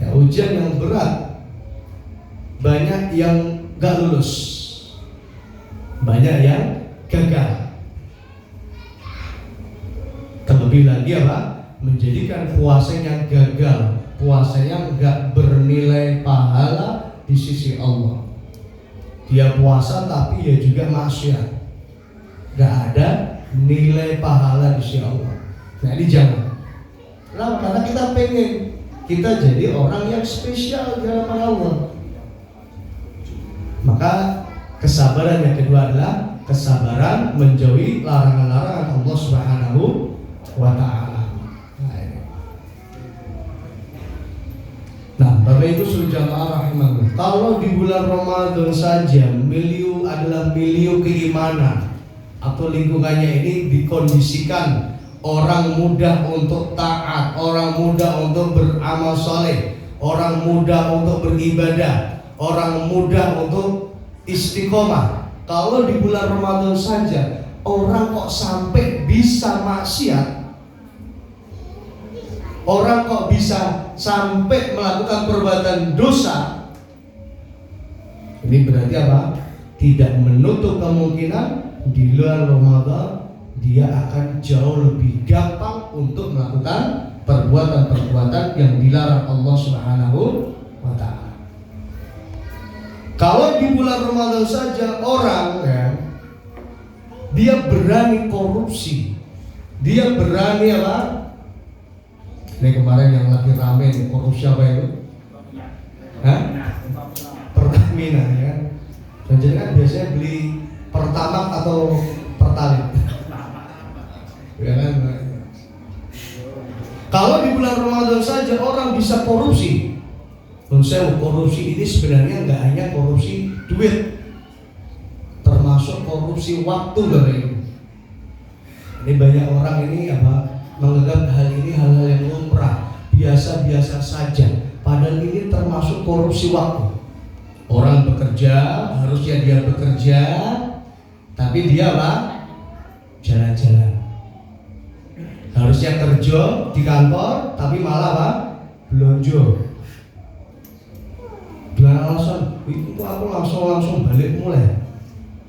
Ya, ujian yang berat. Banyak yang gak lulus, banyak yang gagal. Terlebih lagi apa? Menjadikan puasanya gagal, puasanya gak bernilai pahala di sisi Allah. Dia puasa tapi ya juga maksiat, gak ada nilai pahala di sisi Allah. Nah, ini jangan. Kenapa? Karena kita pengen kita jadi orang yang spesial di hadapan Allah. Maka kesabaran yang kedua adalah kesabaran menjauhi larangan-larangan Allah Subhanahu wa taala. Nah, Bapak Ibu suruh jamaah rahimahullah. Kalau di bulan Ramadan saja milieu adalah milieu keimanan atau lingkungannya ini dikondisikan orang mudah untuk taat, orang mudah untuk beramal soleh, orang mudah untuk beribadah, orang mudah untuk istiqomah. Kalau di bulan Ramadan saja orang kok sampai bisa maksiat, orang kok bisa sampai melakukan perbuatan dosa, ini berarti apa? Tidak menutup kemungkinan di luar Ramadan dia akan jauh lebih gampang untuk melakukan perbuatan-perbuatan yang dilarang Allah Subhanahu wa taala. Kalau di bulan Ramadan saja orang ya, dia berani korupsi, dia berani apa? Ini kemarin yang lagi rame korupsi apa itu? Hah? Pertamina ya. Dan jadi kan biasanya beli Pertamax atau Pertalite. Ya kan? Kalau di bulan Ramadan saja orang bisa korupsi. Menurut korupsi ini sebenarnya nggak hanya korupsi duit, termasuk korupsi waktu Bapak Ibu. Ini banyak orang ini apa menganggap hal ini hal-hal yang lumrah, biasa-biasa saja. Padahal ini termasuk korupsi waktu. Orang bekerja, harusnya dia bekerja, tapi dia apa? Jalan-jalan. Harusnya kerja di kantor, tapi malah apa? Belanja. Dengan alasan, itu aku langsung balik mulai.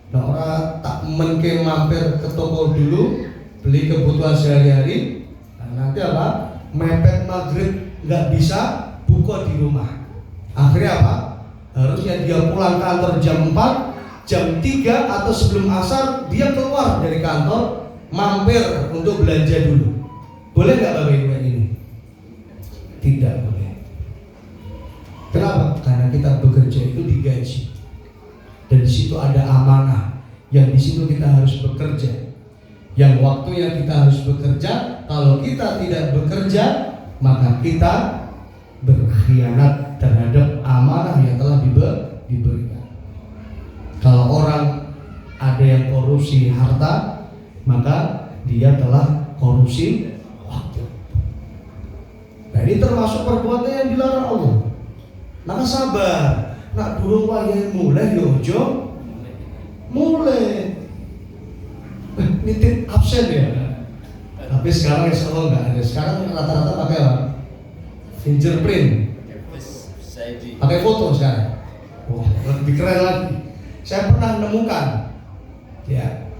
Nah, orang tak menke mampir ke toko dulu, beli kebutuhan sehari-hari. Nah, nanti apa? Mepet maghrib nggak bisa buka di rumah. Akhirnya apa? Harusnya dia pulang kantor jam 4, jam 3 atau sebelum asar dia keluar dari kantor mampir untuk belanja dulu. Boleh nggak Bapak Ibu ini? Tidak boleh. Kenapa? Karena kita bekerja itu digaji, dan di situ ada amanah, yang di situ kita harus bekerja. Yang waktu yang kita harus bekerja, kalau kita tidak bekerja, maka kita berkhianat terhadap amanah yang telah diberikan. Kalau orang ada yang korupsi harta, maka dia telah korupsi waktu. ini termasuk perbuatan yang dilarang Allah. Maka sabar. Nak durung wayahe mulai yo ojo mulai. Nitip absen ya. Tapi sekarang insya Allah nggak ada. Sekarang rata-rata pakai apa? Fingerprint. Pakai foto sekarang. Wah, lebih keren lagi. Saya pernah menemukan, ya,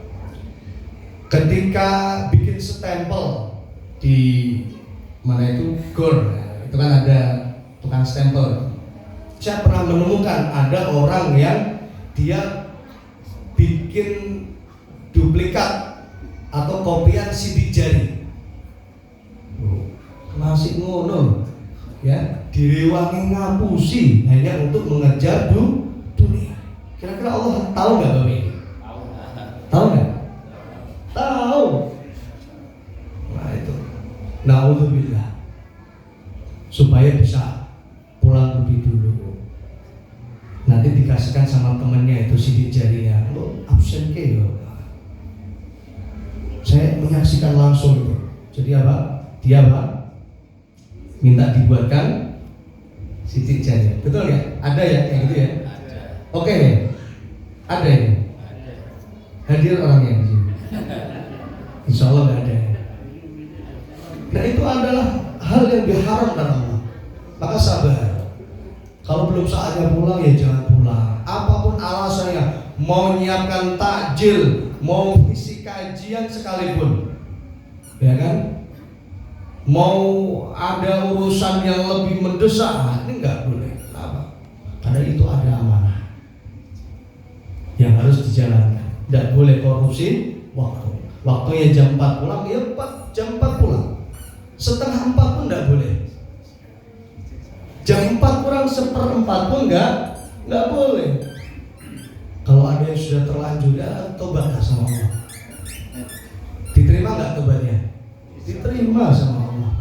ketika bikin stempel di mana itu GOR, itu kan ada tukang stempel. Saya pernah menemukan ada orang yang dia bikin duplikat atau kopian sidik jari. Masih ngono, ya, direwangi ngapusi hanya untuk mengejar dunia. Kira-kira Allah tahu nggak Bapak ini? Tahu nggak? Tahu. Nah itu. Naudzubillah. Supaya bisa pulang lebih dulu. Nanti dikasihkan sama temennya itu sidik jarinya. Lo absen ke yo. Saya menyaksikan langsung itu. Jadi apa? Dia apa? Minta dibuatkan sidik jari. Betul nggak? Ada ya kayak gitu ya? Ada. Oke. Ada ya? Hadir orangnya di sini. Insya Allah nggak ada. Nah itu adalah hal yang diharamkan Allah. Maka sabar. Kalau belum saatnya pulang ya jangan pulang. Apapun alasannya, mau menyiapkan takjil, mau isi kajian sekalipun, ya kan? Mau ada urusan yang lebih mendesak, ini nggak boleh. Kenapa? Karena itu ada amanah yang harus dijalankan. Tidak boleh korupsi waktu. Waktunya jam 4 pulang, ya jam 4 pulang. Setengah 4 pun tidak boleh. Jam 4 kurang 1/4 pun nggak boleh. Kalau ada yang sudah terlanjur, ya tobatlah sama Allah. Diterima nggak tobatnya? Diterima sama Allah.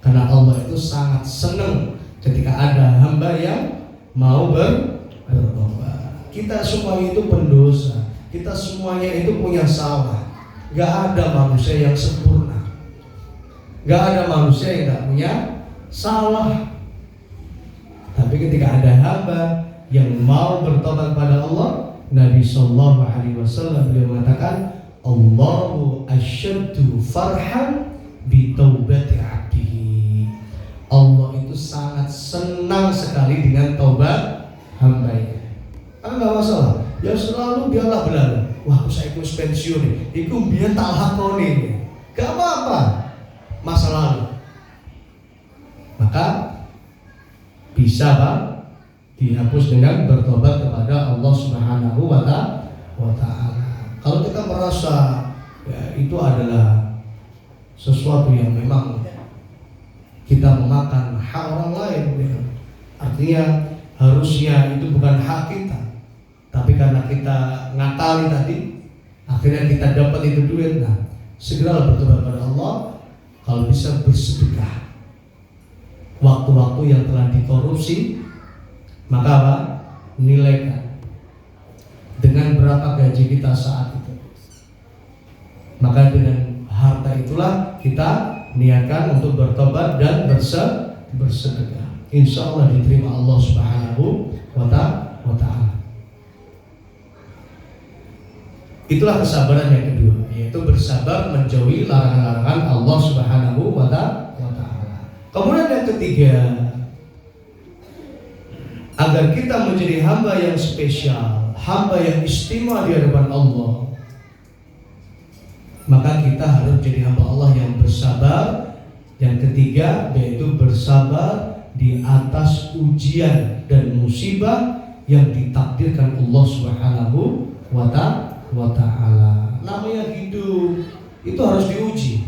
Karena Allah itu sangat senang ketika ada hamba yang mau bertobat. Kita semuanya itu pendosa. Kita semuanya itu punya salah. Gak ada manusia yang sempurna. Gak ada manusia yang gak punya salah. Tapi ketika ada hamba yang mau bertobat kepada Allah, Nabi Sallallahu Alaihi Wasallam beliau mengatakan, Allahu asyaddu farhan bi taubati abdihi. Allah itu sangat senang sekali dengan taubat hambanya. Karena nggak masalah. Ya selalu biarlah berlalu. Wah, aku saya ikut pensiun nih. Iku biar tak hakoni. Gak apa-apa. Masa lalu. Maka bisa Pak dihapus dengan bertobat kepada Allah Subhanahu wa Ta'ala. Kalau kita merasa ya, itu adalah sesuatu yang memang kita memakan hak orang lain, ya. Artinya harusnya itu bukan hak kita, tapi karena kita ngakali tadi, akhirnya kita dapat itu duit. Nah, segera bertobat kepada Allah. Kalau bisa bersedekah waktu-waktu yang telah dikorupsi, maka apa? Nilaikan dengan berapa gaji kita saat itu. Maka dengan harta itulah kita niatkan untuk bertobat dan bersedekah. Insya Allah diterima Allah Subhanahu wa Ta'ala. Itulah kesabaran yang kedua, yaitu bersabar menjauhi larangan-larangan Allah Subhanahu wa Ta'ala. Kemudian yang ketiga, agar kita menjadi hamba yang spesial, hamba yang istimewa di hadapan Allah, maka kita harus menjadi hamba Allah yang bersabar. Yang ketiga, yaitu bersabar di atas ujian dan musibah yang ditakdirkan Allah Subhanahu wa Ta'ala. Namanya hidup itu harus diuji.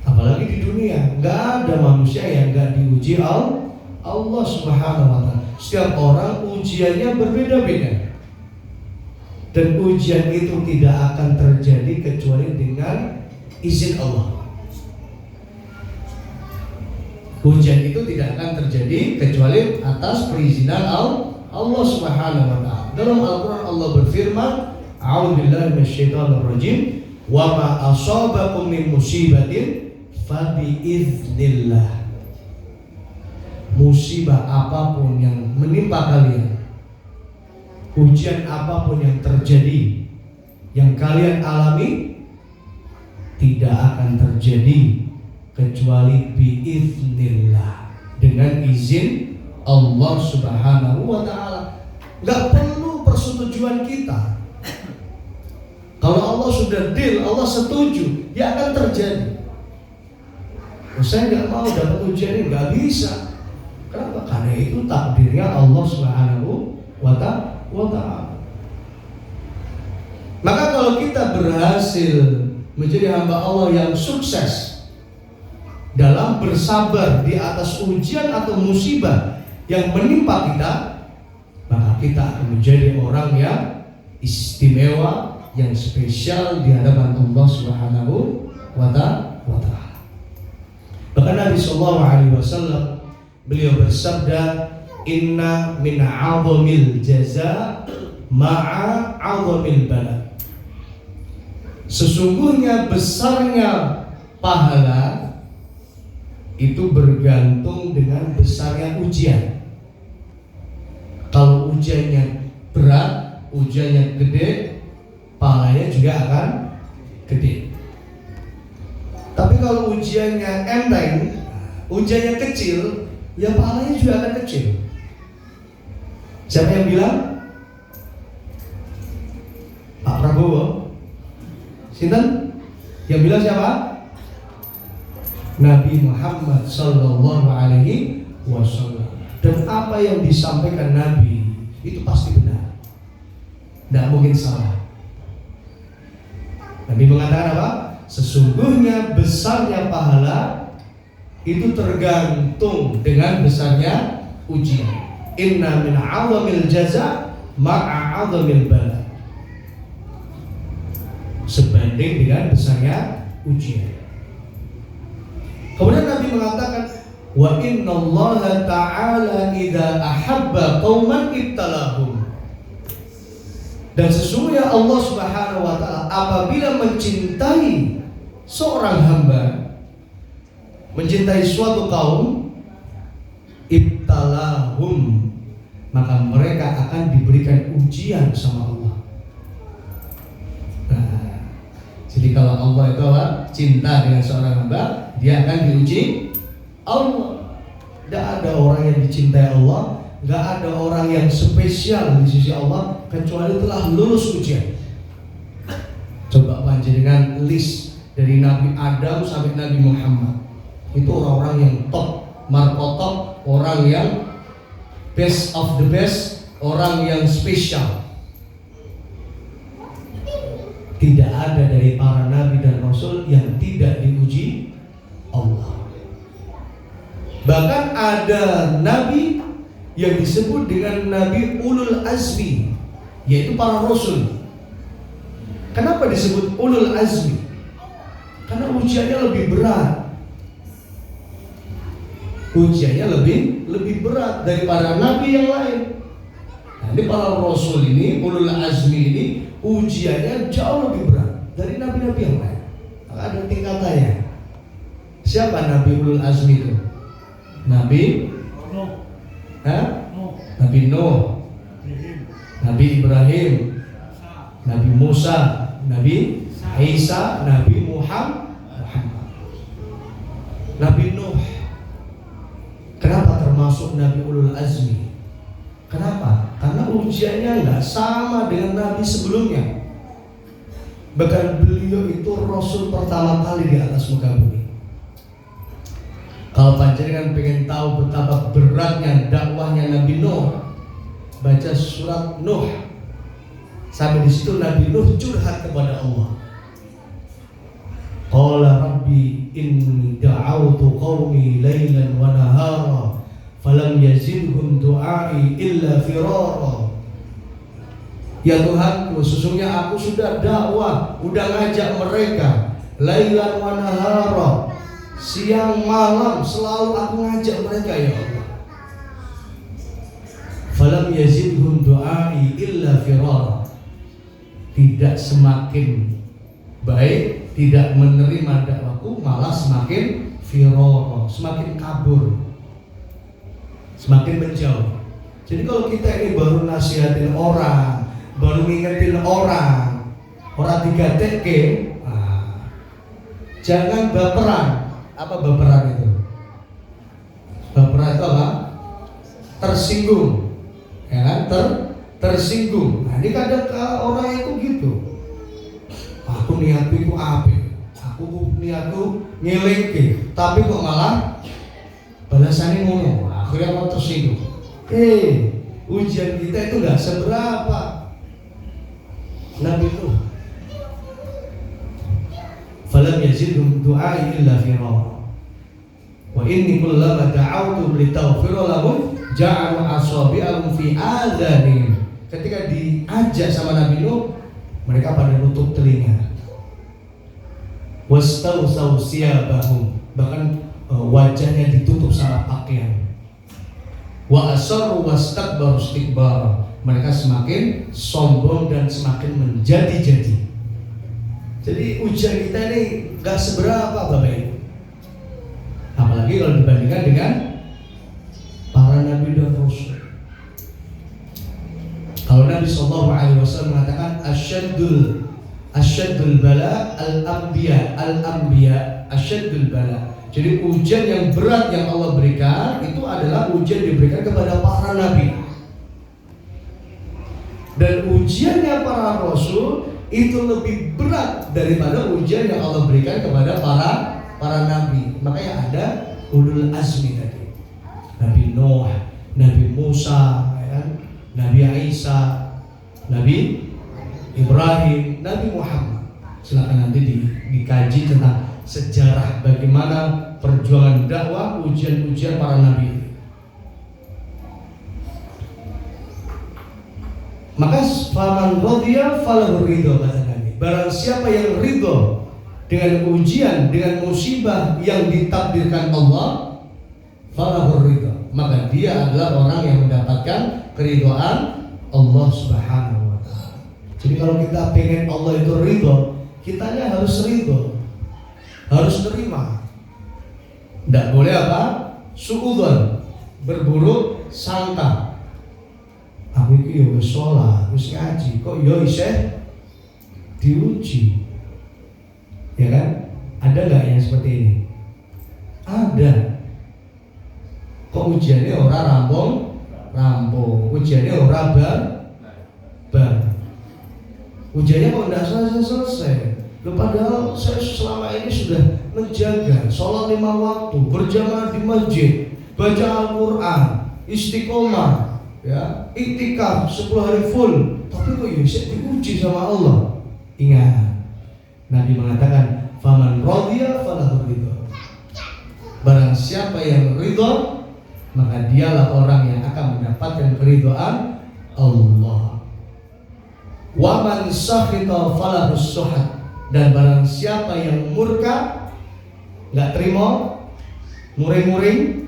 Apalagi di dunia, nggak ada manusia yang nggak diuji Allah Subhanahu wa Ta'ala. Setiap orang ujiannya berbeda-beda. Dan ujian itu tidak akan terjadi kecuali dengan izin Allah. Ujian itu tidak akan terjadi kecuali atas perizinan Allah Subhanahu wa Ta'ala. Dalam Al-Quran Allah berfirman, A'udzubillahi minasyaitonir rajim, wa ma asabakum min musibatin fa biiznillah. Musibah apapun yang menimpa kalian, ujian apapun yang terjadi, yang kalian alami, tidak akan terjadi kecuali biiznillah, dengan izin Allah Subhanahu wa ta'ala. Gak perlu persetujuan kita. Kalau Allah sudah deal, Allah setuju, ya akan terjadi. Saya gak mau dapat ujian ini, gak bisa. Kenapa? Karena itu takdirnya Allah Subhanahu wa ta'ala. Maka kalau kita berhasil menjadi hamba Allah yang sukses dalam bersabar di atas ujian atau musibah yang menimpa kita, maka kita akan menjadi orang yang istimewa, yang spesial di hadapan Allah Subhanahu wa ta'ala. Bahkan Nabi sallallahu alaihi wasallam beliau bersabda, inna min 'azamil jaza ma'a 'azamil bala. Sesungguhnya besarnya pahala itu bergantung dengan besarnya ujian. Kalau ujiannya berat, ujiannya gede, pahalanya juga akan gede. Tapi kalau ujiannya enteng, ujiannya kecil, ya pahalanya juga akan kecil. Siapa yang bilang? Pak Prabowo. Sinten? Yang bilang siapa? Nabi Muhammad sallallahu alaihi wasallam. Dan apa yang disampaikan Nabi itu pasti benar, tidak mungkin salah. Nabi mengatakan apa? Sesungguhnya besarnya pahala itu tergantung dengan besarnya ujian. Inna min 'azamil jaza ma'a 'azamil bala. Sebanding dengan besarnya ujian. Kemudian Nabi mengatakan, wa innallaha ta'ala idza ahabba qauman ibtalahum. Dan sesungguhnya Allah Subhanahu wa ta'ala apabila mencintai seorang hamba, mencintai suatu kaum, ibtalahum, maka mereka akan diberikan ujian sama Allah. Nah, jadi kalau Allah itu apa? Cinta dengan seorang hamba, dia akan diuji Allah. Tidak ada orang yang dicintai Allah, tidak ada orang yang spesial di sisi Allah kecuali telah lulus ujian. Coba panjenengan list dari Nabi Adam sampai Nabi Muhammad, itu orang-orang yang top, markotop, orang yang best of the best, orang yang spesial. Tidak ada dari para nabi dan rasul yang tidak diuji Allah. Bahkan ada nabi yang disebut dengan nabi ulul azmi, yaitu para rasul. Kenapa disebut ulul azmi? Karena ujiannya lebih berat. Ujiannya lebih berat daripada nabi yang lain. Nah, ini para rasul ini, ulul azmi ini, ujiannya jauh lebih berat dari nabi-nabi yang lain. Ada tingkatannya. Siapa nabi ulul azmi itu? Nabi Nuh, Nabi Nuh, Nabi Ibrahim, Nabi Musa, Nabi Isa, Nabi Muhammad. Nabi Nuh. Kenapa termasuk Nabi ulul azmi? Kenapa? Karena ujiannya nggak sama dengan nabi sebelumnya. Bahkan beliau itu rasul pertama kali di atas muka bumi. Kalau panjenengan pengen tahu betapa beratnya dakwahnya Nabi Nuh, baca surat Nuh. Sampai di situ Nabi Nuh curhat kepada Allah. Qala rabbi inni da'awtu qaumi lailan wa nahara falam yazidhum du'ai illa firara. Ya Tuhanku, sesungguhnya aku sudah dakwah, udah ngajak mereka lailan wa nahara, siang malam selalu aku ngajak mereka ya Allah. Falam yazidhum du'ai illa firara. Tidak semakin baik, tidak menerima dakwah aku malah semakin firoro, semakin kabur, semakin menjauh. Jadi kalau kita ini baru nasihatin orang, baru ngingetin orang digadekke, jangan baperan. Apa baperan itu? Baperan itu apa? Tersinggung, ya kan? Tersinggung. Nah, ini kadang orang itu gitu. Aku niatku itu apa? Aku niatku ngelengke, tapi kok malah balasannya ngono. Akhirnya mau tersinggung. Ujian kita itu nggak seberapa. Nabi itu falam yazidhum du'ai illa firara. Wa inni kullama da'awtu litaghfira lahum ja'alu asabi'ahum fi adhanihim. Ketika diajak sama Nabi Nuh, mereka pada nutup telinga. Wastawsaw siyabahum, bahkan wajahnya ditutup sama pakaian. Wa asarru wastakbaru istikbara, mereka semakin sombong dan semakin menjadi-jadi. Jadi ujian kita ini gak seberapa Bapak Ibu. Apalagi kalau dibandingkan dengan para nabi dan rasul. Kalau Nabi SAW mengatakan asyadul bala al-anbiya asyadul bala. Jadi ujian yang berat yang Allah berikan itu adalah ujian diberikan kepada para nabi. Dan ujiannya para rasul itu lebih berat daripada ujian yang Allah berikan kepada para nabi. Makanya ada ulul azmi tadi. Nabi Nuh, Nabi Musa, ya kan? Nabi Isa, Nabi Ibrahim, Nabi Muhammad. Silakan nanti dikaji tentang sejarah bagaimana perjuangan dakwah, ujian-ujian para nabi. Maka faman radiya falahu ridho, kata Nabi. Barang siapa yang ridho dengan ujian, dengan musibah yang ditakdirkan Allah, falahu ridho, maka dia adalah orang yang mendapatkan keridhaan Allah Subhanahu wa ta'ala. Jadi kalau kita pengen Allah itu ridho, kitanya harus ridho, harus terima. Tidak boleh apa? Suudzon, berburuk sangka. Aku itu ya wis sholat, wis ngaji, kok ya isih diuji. Ya kan? Ada nggak yang seperti ini? Ada. Kok ujiannya orang rampung, ujiannya orang bar. Ujiannya kok tidak selesai. Loh, padahal saya selama ini sudah menjaga sholat 5 waktu, berjamaah di masjid, baca Al-Quran, istiqomah, ya, iktikaf 10 hari full, tapi kok ya bisa diuji sama Allah. Ingat, Nabi mengatakan, faman radiya falahu ridho. Barang siapa yang ridho, maka dialah orang yang akan mendapatkan keridhaan Allah. Wa man sakhita falahu suhat. Dan barang siapa yang murka, nggak terima, muring-muring,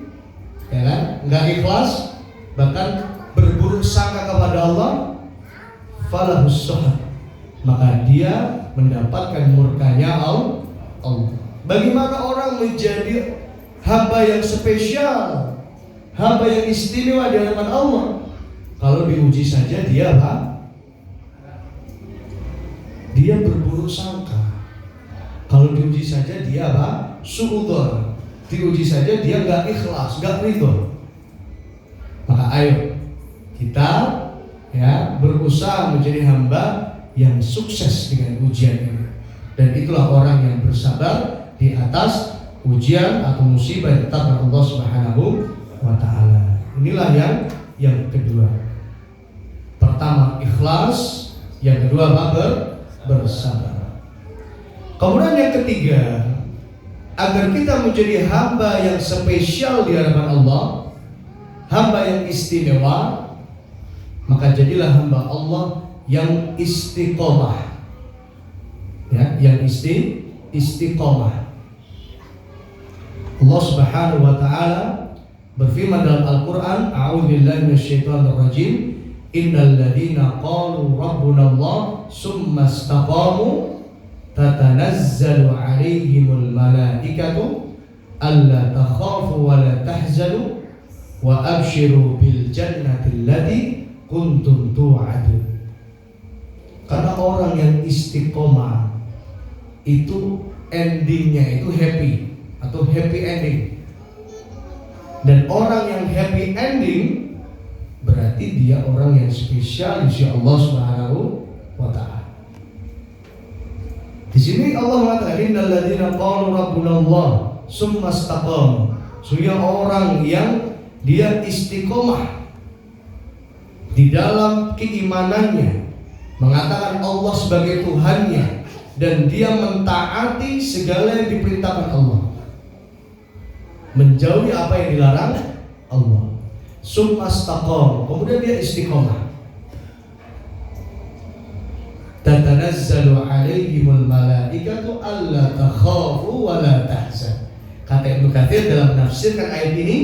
ya kan, nggak ikhlas, bahkan berburuk sangka kepada Allah, falahu suhat, maka dia mendapatkan murkanya Allah. Bagaimana orang menjadi hamba yang spesial, hamba yang istimewa di hadapan Allah? Kalau diuji saja dia apa? Dia berburuk sangka. Kalau diuji saja dia apa? Suudzon. Diuji saja dia nggak ikhlas, nggak ridho. Maka ayo kita ya berusaha menjadi hamba yang sukses dengan ujian ini. Dan itulah orang yang bersabar di atas ujian atau musibah yang ditetapkan Allah Subhanahu wa ta'ala. Inilah yang kedua. Pertama ikhlas, yang kedua apa? Bersabar. Kemudian yang ketiga, agar kita menjadi hamba yang spesial di hadapan Allah, hamba yang istimewa, maka jadilah hamba Allah yang istiqomah. Ya, yang istiqomah. Allah Subhanahu wa ta'ala berfirman dalam Al-Qur'an, a'udzubillahi minasyaitonir rajim, innal ladzina qalu rabbuna Allah summa istaqamu tatanazzalu 'alaihimul malaikatu alla takhafu wa la tahzanu wa abshiru bil jannati allati kuntum tu'adun. Karena orang yang istiqomah itu endingnya itu happy atau happy ending. Dan orang yang happy ending berarti dia orang yang spesial di sisi Allah Subhanahu wa taala. Di sini Allah mengatakan innal ladzina qalu rabbuna Allah summa istaqamu. Sesungguhnya orang yang dia istiqomah di dalam keimanannya, mengatakan Allah sebagai Tuhannya, dan dia mentaati segala yang diperintahkan Allah, menjauhi apa yang dilarang Allah. Summa istaqam, kemudian dia istiqomah. Tatanazzalu 'alaihimul malaikatu alla takhafu wa la tahzan. Kata Ibnu Katsir dalam menafsirkan ayat ini,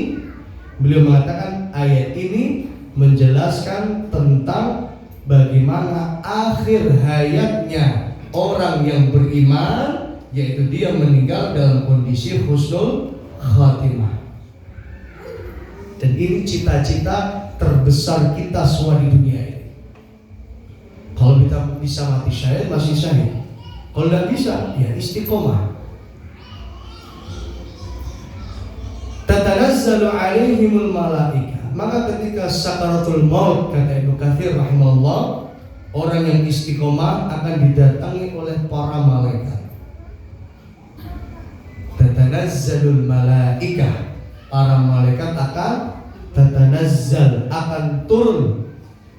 beliau mengatakan ayat ini menjelaskan tentang bagaimana akhir hayatnya orang yang beriman, yaitu dia meninggal dalam kondisi husnul khatimah. Dan ini cita-cita terbesar kita semua di dunia ini. Kalau kita bisa mati syahid, masih syahid. Kalau tidak bisa, ya istiqomah. Tatanazzalu 'alaihimul malaika. Maka ketika sakaratul maut, kata Ibnu Katsir rahimahullah, orang yang istiqomah akan didatangi oleh para malaikat. Tatanazzalul malaika, para malaikat akan tatanazzal, akan turun,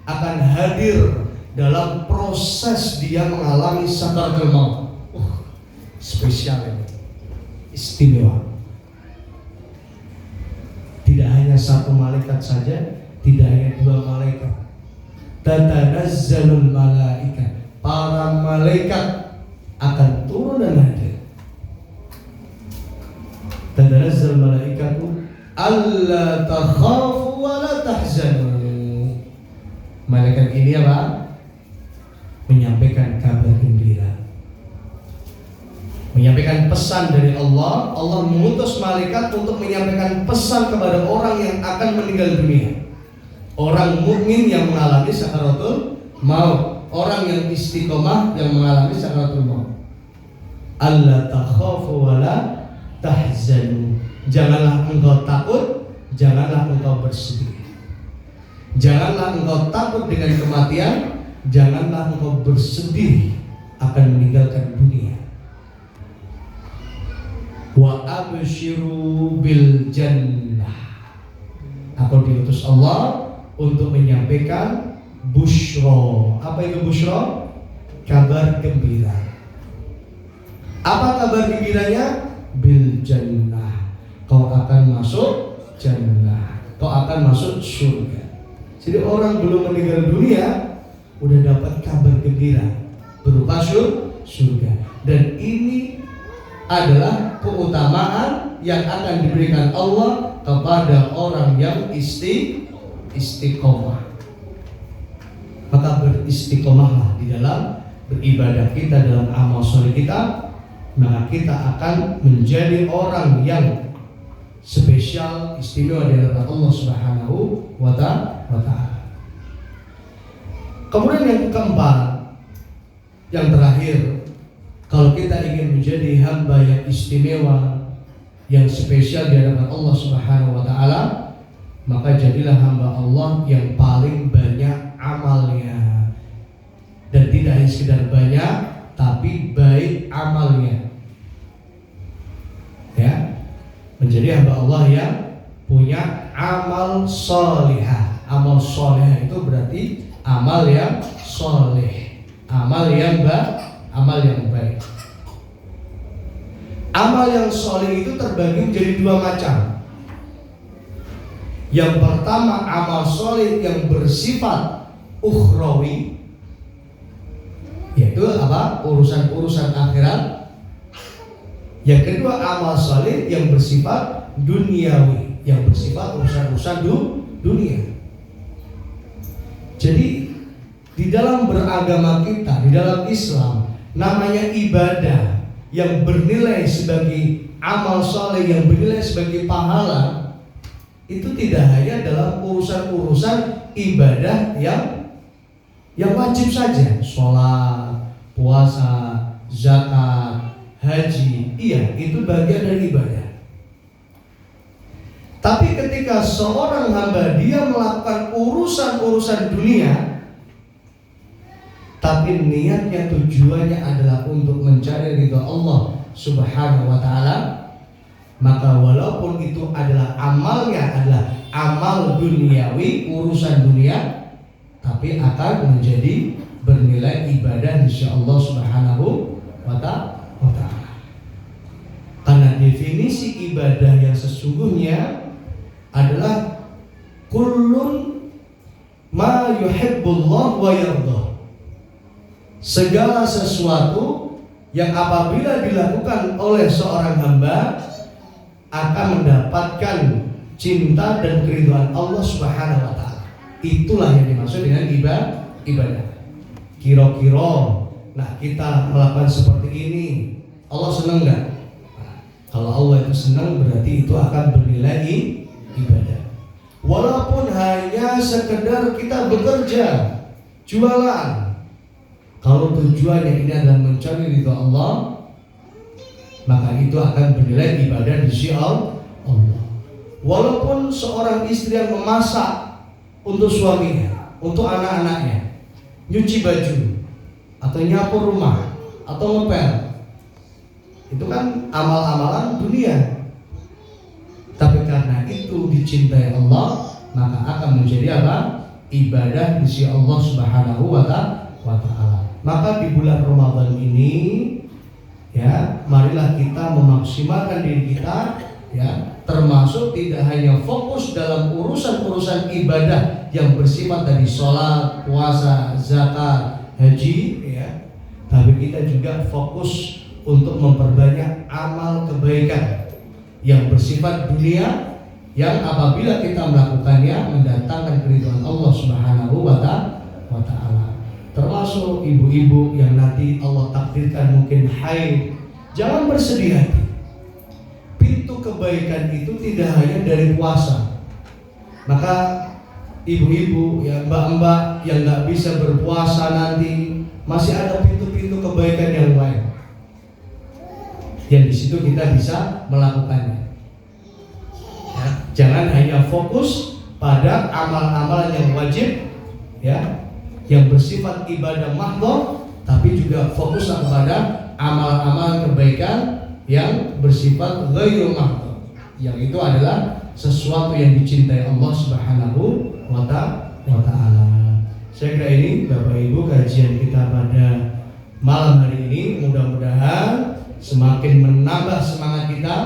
akan hadir dalam proses dia mengalami sakaratul maut. Spesial ini, istimewa. Tidak hanya satu malaikat saja, tidak hanya dua malaikat. Tatanazzalul malaikat, para malaikat akan turun dan hadir. Tatanazzalul malaikatu alla takhafu wa la tahzanu. Malaikat ini apa? Menyampaikan kabar gembira, menyampaikan pesan dari Allah. Allah mengutus malaikat untuk menyampaikan pesan kepada orang yang akan meninggal dunia, orang mukmin yang mengalami sakaratul maut, orang yang istiqomah yang mengalami sakaratul maut. Alla takhafu wa la tahzanu. Janganlah engkau takut, janganlah engkau bersedih. Janganlah engkau takut dengan kematian, janganlah engkau bersedih akan meninggalkan dunia. Wa abshiru bil jannah. Aku diutus Allah untuk menyampaikan busyra. Apa itu busyra? Kabar gembira. Apa kabar gembiranya? Bil jannah. Kau akan masuk jannah. Kau akan masuk surga. Jadi orang belum meninggal dunia udah dapat kabar gembira berupa surga. Dan ini adalah keutamaan yang akan diberikan Allah kepada orang yang istiqomah. Maka beristiqomahlah di dalam beribadah kita, dalam amal soleh kita, maka kita akan menjadi orang yang spesial, istimewa di hadapan Allah Subhanahu wa ta'ala. Kemudian yang keempat, yang terakhir, kalau kita ingin menjadi hamba yang istimewa, yang spesial di hadapan Allah Subhanahu wa ta'ala, maka jadilah hamba Allah yang paling banyak amalnya. Dan tidak hanya sekedar banyak, tapi baik amalnya. Ya, menjadi hamba Allah yang punya amal solihah. Amal solihah itu berarti amal yang soleh, amal yang baik. Amal yang soleh itu terbagi menjadi dua macam. Yang pertama, amal soleh yang bersifat ukhrawi, yaitu apa? Urusan-urusan akhirat. Yang kedua, amal soleh yang bersifat duniawi, yang bersifat urusan-urusan dunia. Jadi di dalam beragama kita, di dalam Islam, namanya ibadah yang bernilai sebagai amal soleh, yang bernilai sebagai pahala, itu tidak hanya dalam urusan-urusan ibadah yang wajib saja, sholat, puasa, zakat, haji. Iya, itu bagian dari ibadah. Tapi ketika seorang hamba dia melakukan urusan-urusan dunia, tapi niatnya, tujuannya adalah untuk mencari ridha Allah Subhanahu wa ta'ala, maka walaupun itu adalah amalnya adalah amal duniawi, urusan dunia, tapi akan menjadi bernilai ibadah insya Allah Subhanahu wa ta'ala. Karena definisi ibadah yang sesungguhnya adalah kullun ma yuhibbullah wa yardah. Segala sesuatu yang apabila dilakukan oleh seorang hamba akan mendapatkan cinta dan keridhaan Allah Subhanahu wa ta'ala. Itulah yang dimaksud dengan ibadah. Kira-kira, nah kita melakukan seperti ini, Allah senang nggak? Nah, kalau Allah itu senang, berarti itu akan bernilai ibadah. Walaupun hanya sekedar kita bekerja, jualan, kalau tujuannya ini adalah mencari ridha Allah, maka itu akan bernilai ibadah di sisi Allah. Walaupun seorang istri yang memasak untuk suaminya, untuk anak-anaknya, nyuci baju, atau nyapu rumah, atau ngepel, itu kan amal-amalan dunia. Tapi karena itu dicintai Allah, maka akan menjadi apa? Ibadah di sisi Allah Subhanahu wa ta'ala. Maka di bulan Ramadan ini, ya, marilah kita memaksimalkan diri kita, ya, termasuk tidak hanya fokus dalam urusan-urusan ibadah yang bersifat dari sholat, puasa, zakat, haji, ya, tapi kita juga fokus untuk memperbanyak amal kebaikan yang bersifat dunia, yang apabila kita melakukannya mendatangkan keridhaan Allah Subhanahu wa ta'ala. Termasuk ibu-ibu yang nanti Allah takdirkan mungkin haid, jangan bersedih hati. Pintu kebaikan itu tidak hanya dari puasa. Maka ibu-ibu, ya, mbak-mbak yang nggak bisa berpuasa nanti, masih ada pintu-pintu kebaikan yang lain, yang di situ kita bisa melakukannya. Ya, jangan hanya fokus pada amal-amal yang wajib, ya, yang bersifat ibadah mahdhah, tapi juga fokuslah kepada amal-amal kebaikan yang bersifat ghairu mahdhah, yang itu adalah sesuatu yang dicintai Allah Subhanahu wa ta'ala. Saya kira ini Bapak Ibu kajian kita pada malam hari ini, mudah-mudahan semakin menambah semangat kita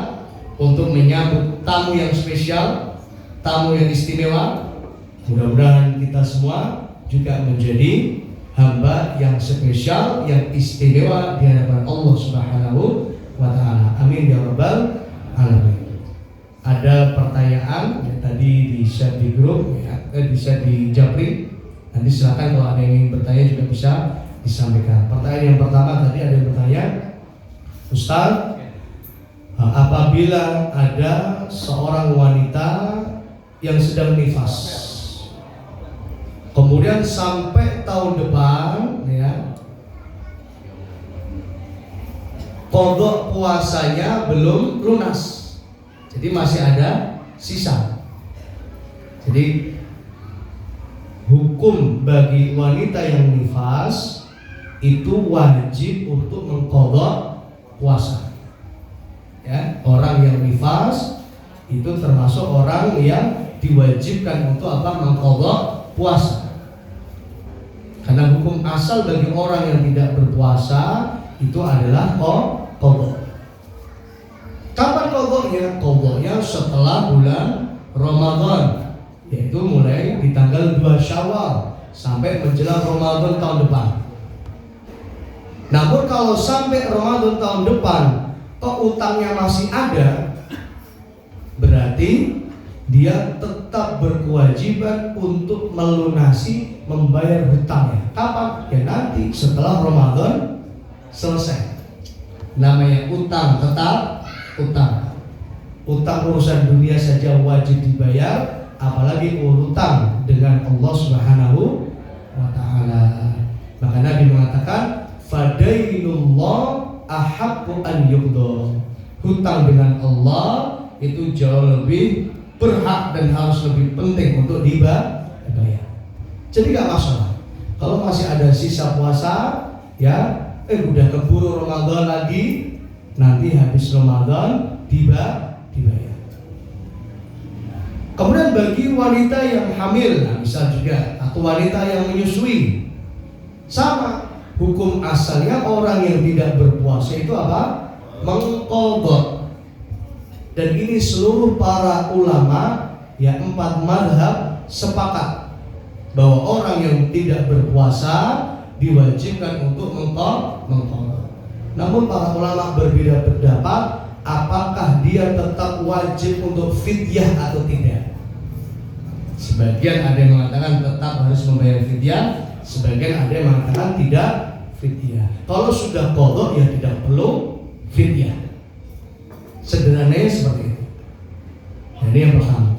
untuk menyambut tamu yang spesial, tamu yang istimewa. Mudah-mudahan kita semua juga menjadi hamba yang spesial, yang istimewa di hadapan Allah Subhanahu wa ta'ala. Amin ya rabbal alamin. Ada pertanyaan ya, tadi di share di grup, ya, bisa di japri. Nanti silakan kalau ada yang ingin bertanya juga bisa disampaikan. Pertanyaan yang pertama tadi ada yang bertanya, Ustaz, apabila ada seorang wanita yang sedang nifas, kemudian sampai tahun depan, ya, qadha puasanya belum lunas, jadi masih ada sisa. Jadi hukum bagi wanita yang nifas itu wajib untuk mengqadha puasa. Ya, orang yang nifas itu termasuk orang yang diwajibkan untuk apa? Mengqadha puasa. Karena hukum asal bagi orang yang tidak berpuasa itu adalah qadha. Kapan qadhanya? Qadhanya setelah bulan Ramadan, yaitu mulai di tanggal 2 Syawal sampai menjelang Ramadan tahun depan. Namun kalau sampai Ramadan tahun depan kok utangnya masih ada, berarti dia tetap berkewajiban untuk melunasi, membayar hutangnya. Kapan? Ya nanti setelah Ramadan selesai. Namanya utang tetap utang. Utang urusan dunia saja wajib dibayar, apalagi utang dengan Allah Subhanahu wa taala. Maka Nabi mengatakan fadainullah ahaqqu an yuqda. Hutang dengan Allah itu jauh lebih berhak dan harus lebih penting untuk dibayar. Jadi gak masalah kalau masih ada sisa puasa, ya udah keburu Ramadan lagi, nanti habis Ramadan dibayar. Kemudian bagi wanita yang hamil, nah bisa juga, atau wanita yang menyusui, sama hukum asalnya orang yang tidak berpuasa itu apa? Mengqadha. Dan ini seluruh para ulama, ya 4 mazhab sepakat bahwa orang yang tidak berpuasa diwajibkan untuk mengqadha. Namun para ulama berbeda pendapat apakah dia tetap wajib untuk fidyah atau tidak. Sebagian ada yang mengatakan tetap harus membayar fidyah, sebagian ada yang mengatakan tidak fidyah. Kalau sudah qadha ya tidak perlu fidyah. Sederhananya seperti itu. Jadi yang pertama.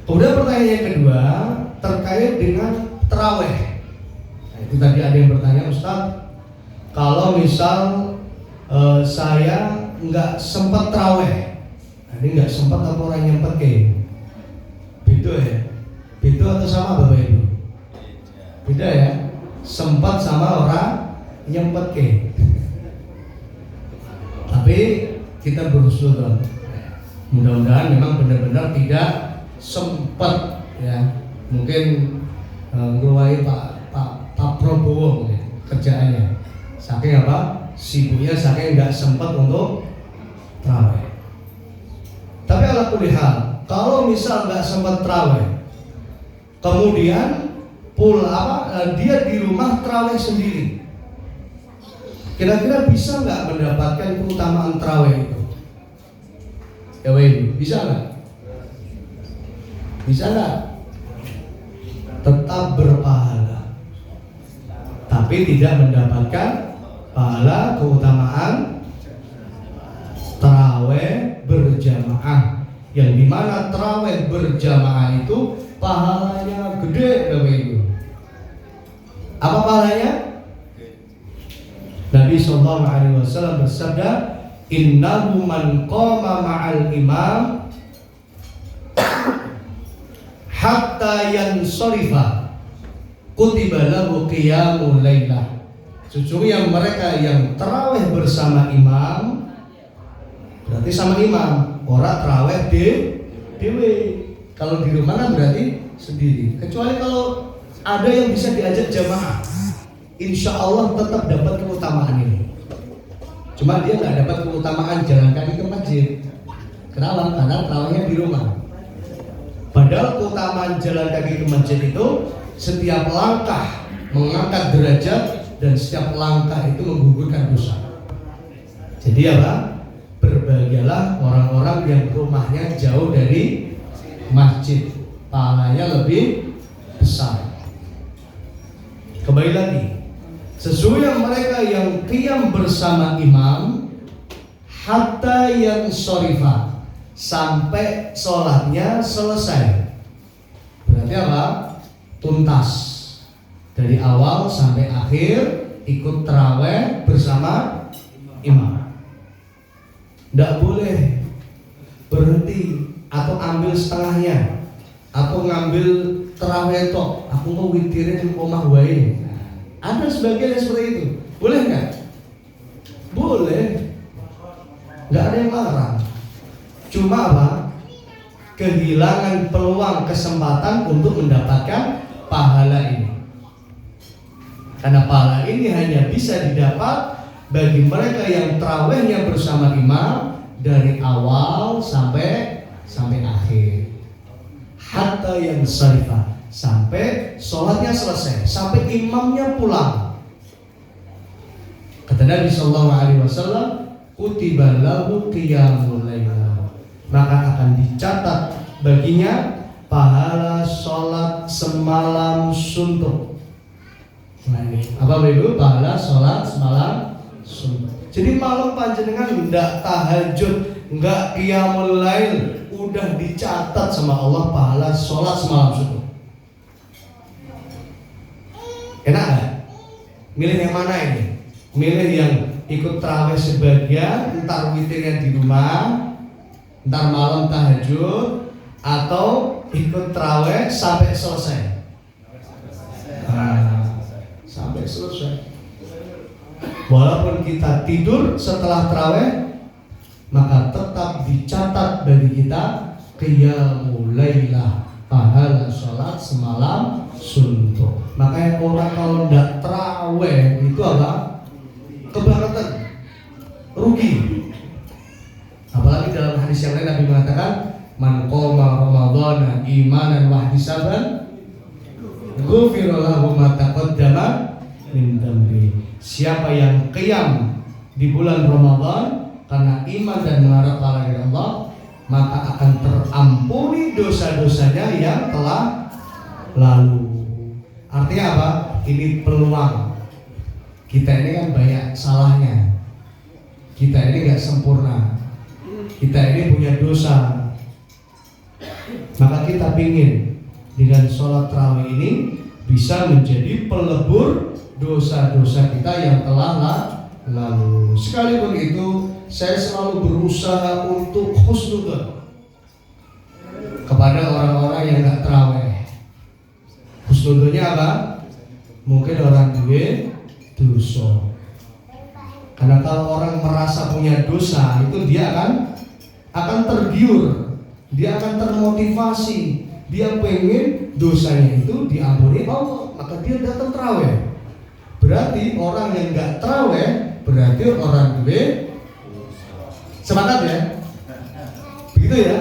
Kemudian pertanyaan yang kedua terkait dengan tarawih. Nah, itu tadi ada yang bertanya, Ustaz, kalau misal saya nggak sempat tarawih, ini nggak sempat apa orang nyempet ke? Beda ya? Beda atau sama Bapak Ibu? Beda ya? Sempat sama orang nyempet ke. Tapi kita berhusnuzon. Mudah-mudahan memang benar-benar tidak sempat ya. Mungkin ngeluarin Pak Prabowo mungkin kerjaannya. Saking apa? Sibuknya saking nggak sempat untuk tarawih. Tapi ala kulli hal, kalau misal nggak sempat tarawih, kemudian dia di rumah tarawih sendiri, kira-kira bisa nggak mendapatkan keutamaan tarawih itu? Ya weh, bisa nggak? Bisa nggak? Tetap berpahala, tapi tidak mendapatkan pahala keutamaan tarawih berjamaah, yang dimana tarawih berjamaah itu pahalanya gede, Bapak Ibu. Apa pahalanya? Nabi sallallahu alaihi wasallam bersabda, "Innahu man qama ma'al imam hatta yansarifa kutiba lahu qiyamul lailah." Sesungguhnya mereka yang tarawih bersama imam, berarti sama imam, orang tarawih dewe. Kalau di rumah kan berarti sendiri. Kecuali kalau ada yang bisa diajak jamaah, insya Allah tetap dapat keutamaan ini. Cuma dia nggak dapat keutamaan jalan kaki ke masjid. Kenapa? Karena tarawihnya di rumah. Padahal keutamaan jalan kaki ke masjid itu setiap langkah mengangkat derajat dan setiap langkah itu menggugurkan dosa. Jadi apa? Berbahagialah orang-orang yang rumahnya jauh dari masjid, pahalanya lebih besar. Kembali lagi, sesungguhnya mereka yang qiyam bersama imam hatta yang shorifa, sampai sholatnya selesai. Berarti apa? Tuntas dari awal sampai akhir ikut tarawih bersama imam. Tidak boleh berhenti atau ambil setengahnya atau ngambil tarawih tok. Aku mau witirin omah wae. Ada sebagian yang seperti itu. Boleh nggak? Boleh. Nggak ada yang larang. Cuma apa? Kehilangan peluang kesempatan untuk mendapatkan pahala ini. Karena pahala ini hanya bisa didapat bagi mereka yang tarawihnya bersama imam dari awal sampai akhir. Hatta yang syarifah, sampai sholatnya selesai, sampai imamnya pulang. Kata Nabi sallallahu alaihi wasallam, kutiba lahu qiyamul lailah, maka akan dicatat baginya pahala sholat semalam suntuk. Nah ini apa Ibu? Pahala sholat semalam sunnah. Jadi malam panjenengan ndak tahajud, nggak qiyamul lail, udah dicatat sama Allah pahala sholat semalam sunnah. Enak nggak? Milih yang mana ini? Milih yang ikut tarawih sebagian, entar witirnya di rumah, entar malam tahajud, atau ikut tarawih sampai selesai. Sampai selesai. Walaupun kita tidur setelah tarawih, maka tetap dicatat bagi kita qiyamul lailah, pahala sholat semalam suntuk. Makanya orang kalau tidak tarawih itu apa? Kebangetan, rugi. Apalagi dalam hadis yang lain Nabi mengatakan, man qoma ramadhana imanan wa ihtisaban ghufira lahu ma taqaddama min dhanbi. Siapa yang qiyam di bulan Ramadan karena iman dan mengharap pahala dari Allah, maka akan terampuni dosa-dosanya yang telah lalu. Artinya apa? Ini peluang. Kita ini kan banyak salahnya. Kita ini gak sempurna. Kita ini punya dosa. Maka kita pingin dengan sholat tarawih ini bisa menjadi pelebur dosa-dosa kita yang telah lalu. Sekalipun itu, saya selalu berusaha untuk husnudzon kepada orang-orang yang gak tarawih. Husnudzonnya apa? Mungkin orang duit dosa. Karena kalau orang merasa punya dosa, itu dia akan tergiur, dia akan termotivasi, dia pengen dosanya itu diampuni Allah, maka dia datang tarawih. Berarti orang yang nggak tarawih berarti orang duit. Sepakat ya? Begitu ya?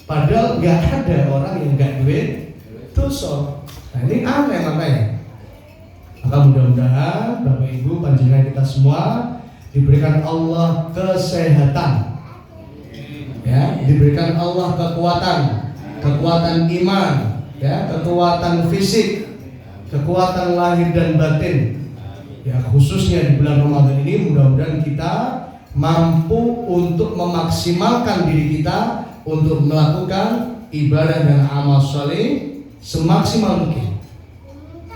Padahal nggak ada orang yang nggak duit dosa. Nah ini aneh makanya. Maka mudah-mudahan Bapak Ibu panjenengan kita semua diberikan Allah kesehatan, ya, diberikan Allah kekuatan iman, ya, kekuatan fisik, kekuatan lahir dan batin. Ya, khususnya di bulan Ramadan ini mudah-mudahan kita mampu untuk memaksimalkan diri kita untuk melakukan ibadah dan amal saleh semaksimal mungkin,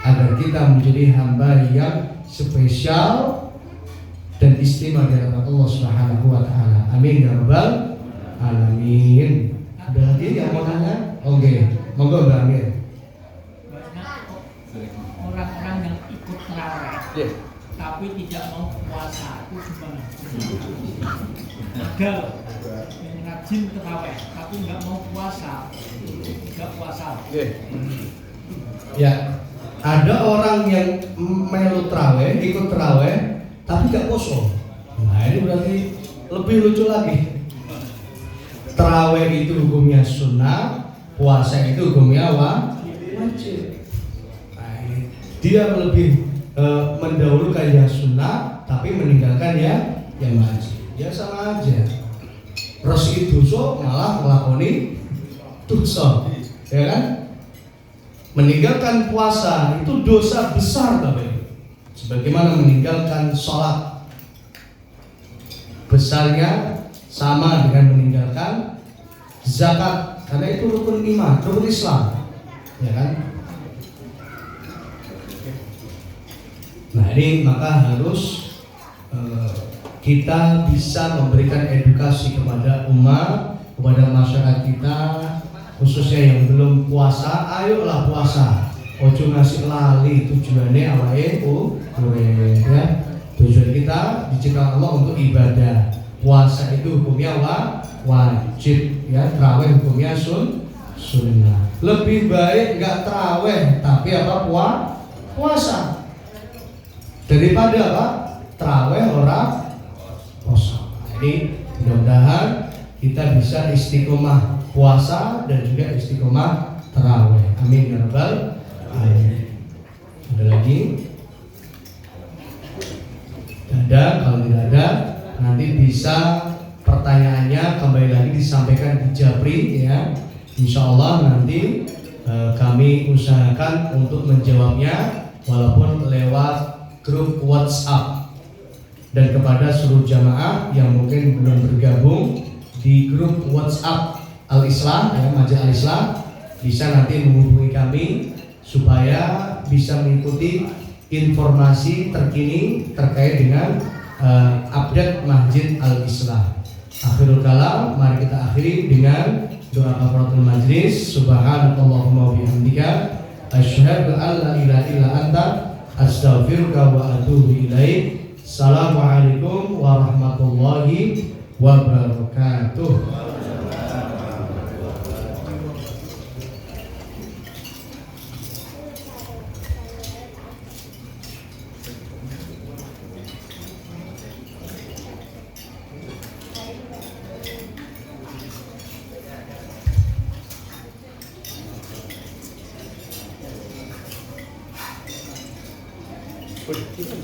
agar kita menjadi hamba yang spesial dan istimewa di hadapan Allah Subhanahu wa taala. Amin ya rabbal alamin. Ada lagi yang mau nanya? Oke, monggo Mbak Amir. Orang-orang yang ikut tarawih, tapi tidak mau puasa, itu gimana? Gagal ngajin tarawih, tapi nggak mau puasa, nggak puasa. Ya, ada orang yang melu tarawih, ikut tarawih, tapi gak poso. Nah ini berarti lebih lucu lagi. Tarawih itu hukumnya sunnah, puasa itu hukumnya wajib. Nah, ini dia lebih mendahulukan yang sunnah, tapi meninggalkan yang wajib. Ya sama aja. Resi dosa malah melakoni dosa, ya kan? Meninggalkan puasa itu dosa besar, Bapak Ibu. Sebagaimana meninggalkan sholat, besarnya sama dengan meninggalkan zakat, karena itu rukun iman, rukun Islam, ya kan? Nah ini maka harus kita bisa memberikan edukasi kepada umat, kepada masyarakat kita, khususnya yang belum puasa. Ayolah puasa. Ojo ngasih lali, tujuannya awake ya. Tujuan kita diciptakan Allah untuk ibadah. Puasa itu hukumnya wajib, ya. Tarawih hukumnya sunnah. Lebih baik enggak tarawih tapi apa puasa daripada apa tarawih orang puasa. Jadi mudah-mudahan kita bisa istiqomah puasa dan juga istiqomah tarawih. Amin ya rabbal. Ada lagi? Ada, kalau tidak ada nanti bisa pertanyaannya kembali lagi disampaikan di Japri, ya. Insya Allah nanti kami usahakan untuk menjawabnya walaupun lewat grup WhatsApp. Dan kepada seluruh jamaah yang mungkin belum bergabung di grup WhatsApp Al-Islam, Majelis Al-Islam, bisa nanti menghubungi kami supaya bisa mengikuti informasi terkini terkait dengan update Masjid Al-Islam. Akhirul kalam, mari kita akhiri dengan doa kafaratul majlis. Subhanakallahumma wa bihamdika asyhadu an la ilaha illa anta astaghfiruka wa atubu ilaik. Assalamualaikum warahmatullahi wabarakatuh. Boleh, kita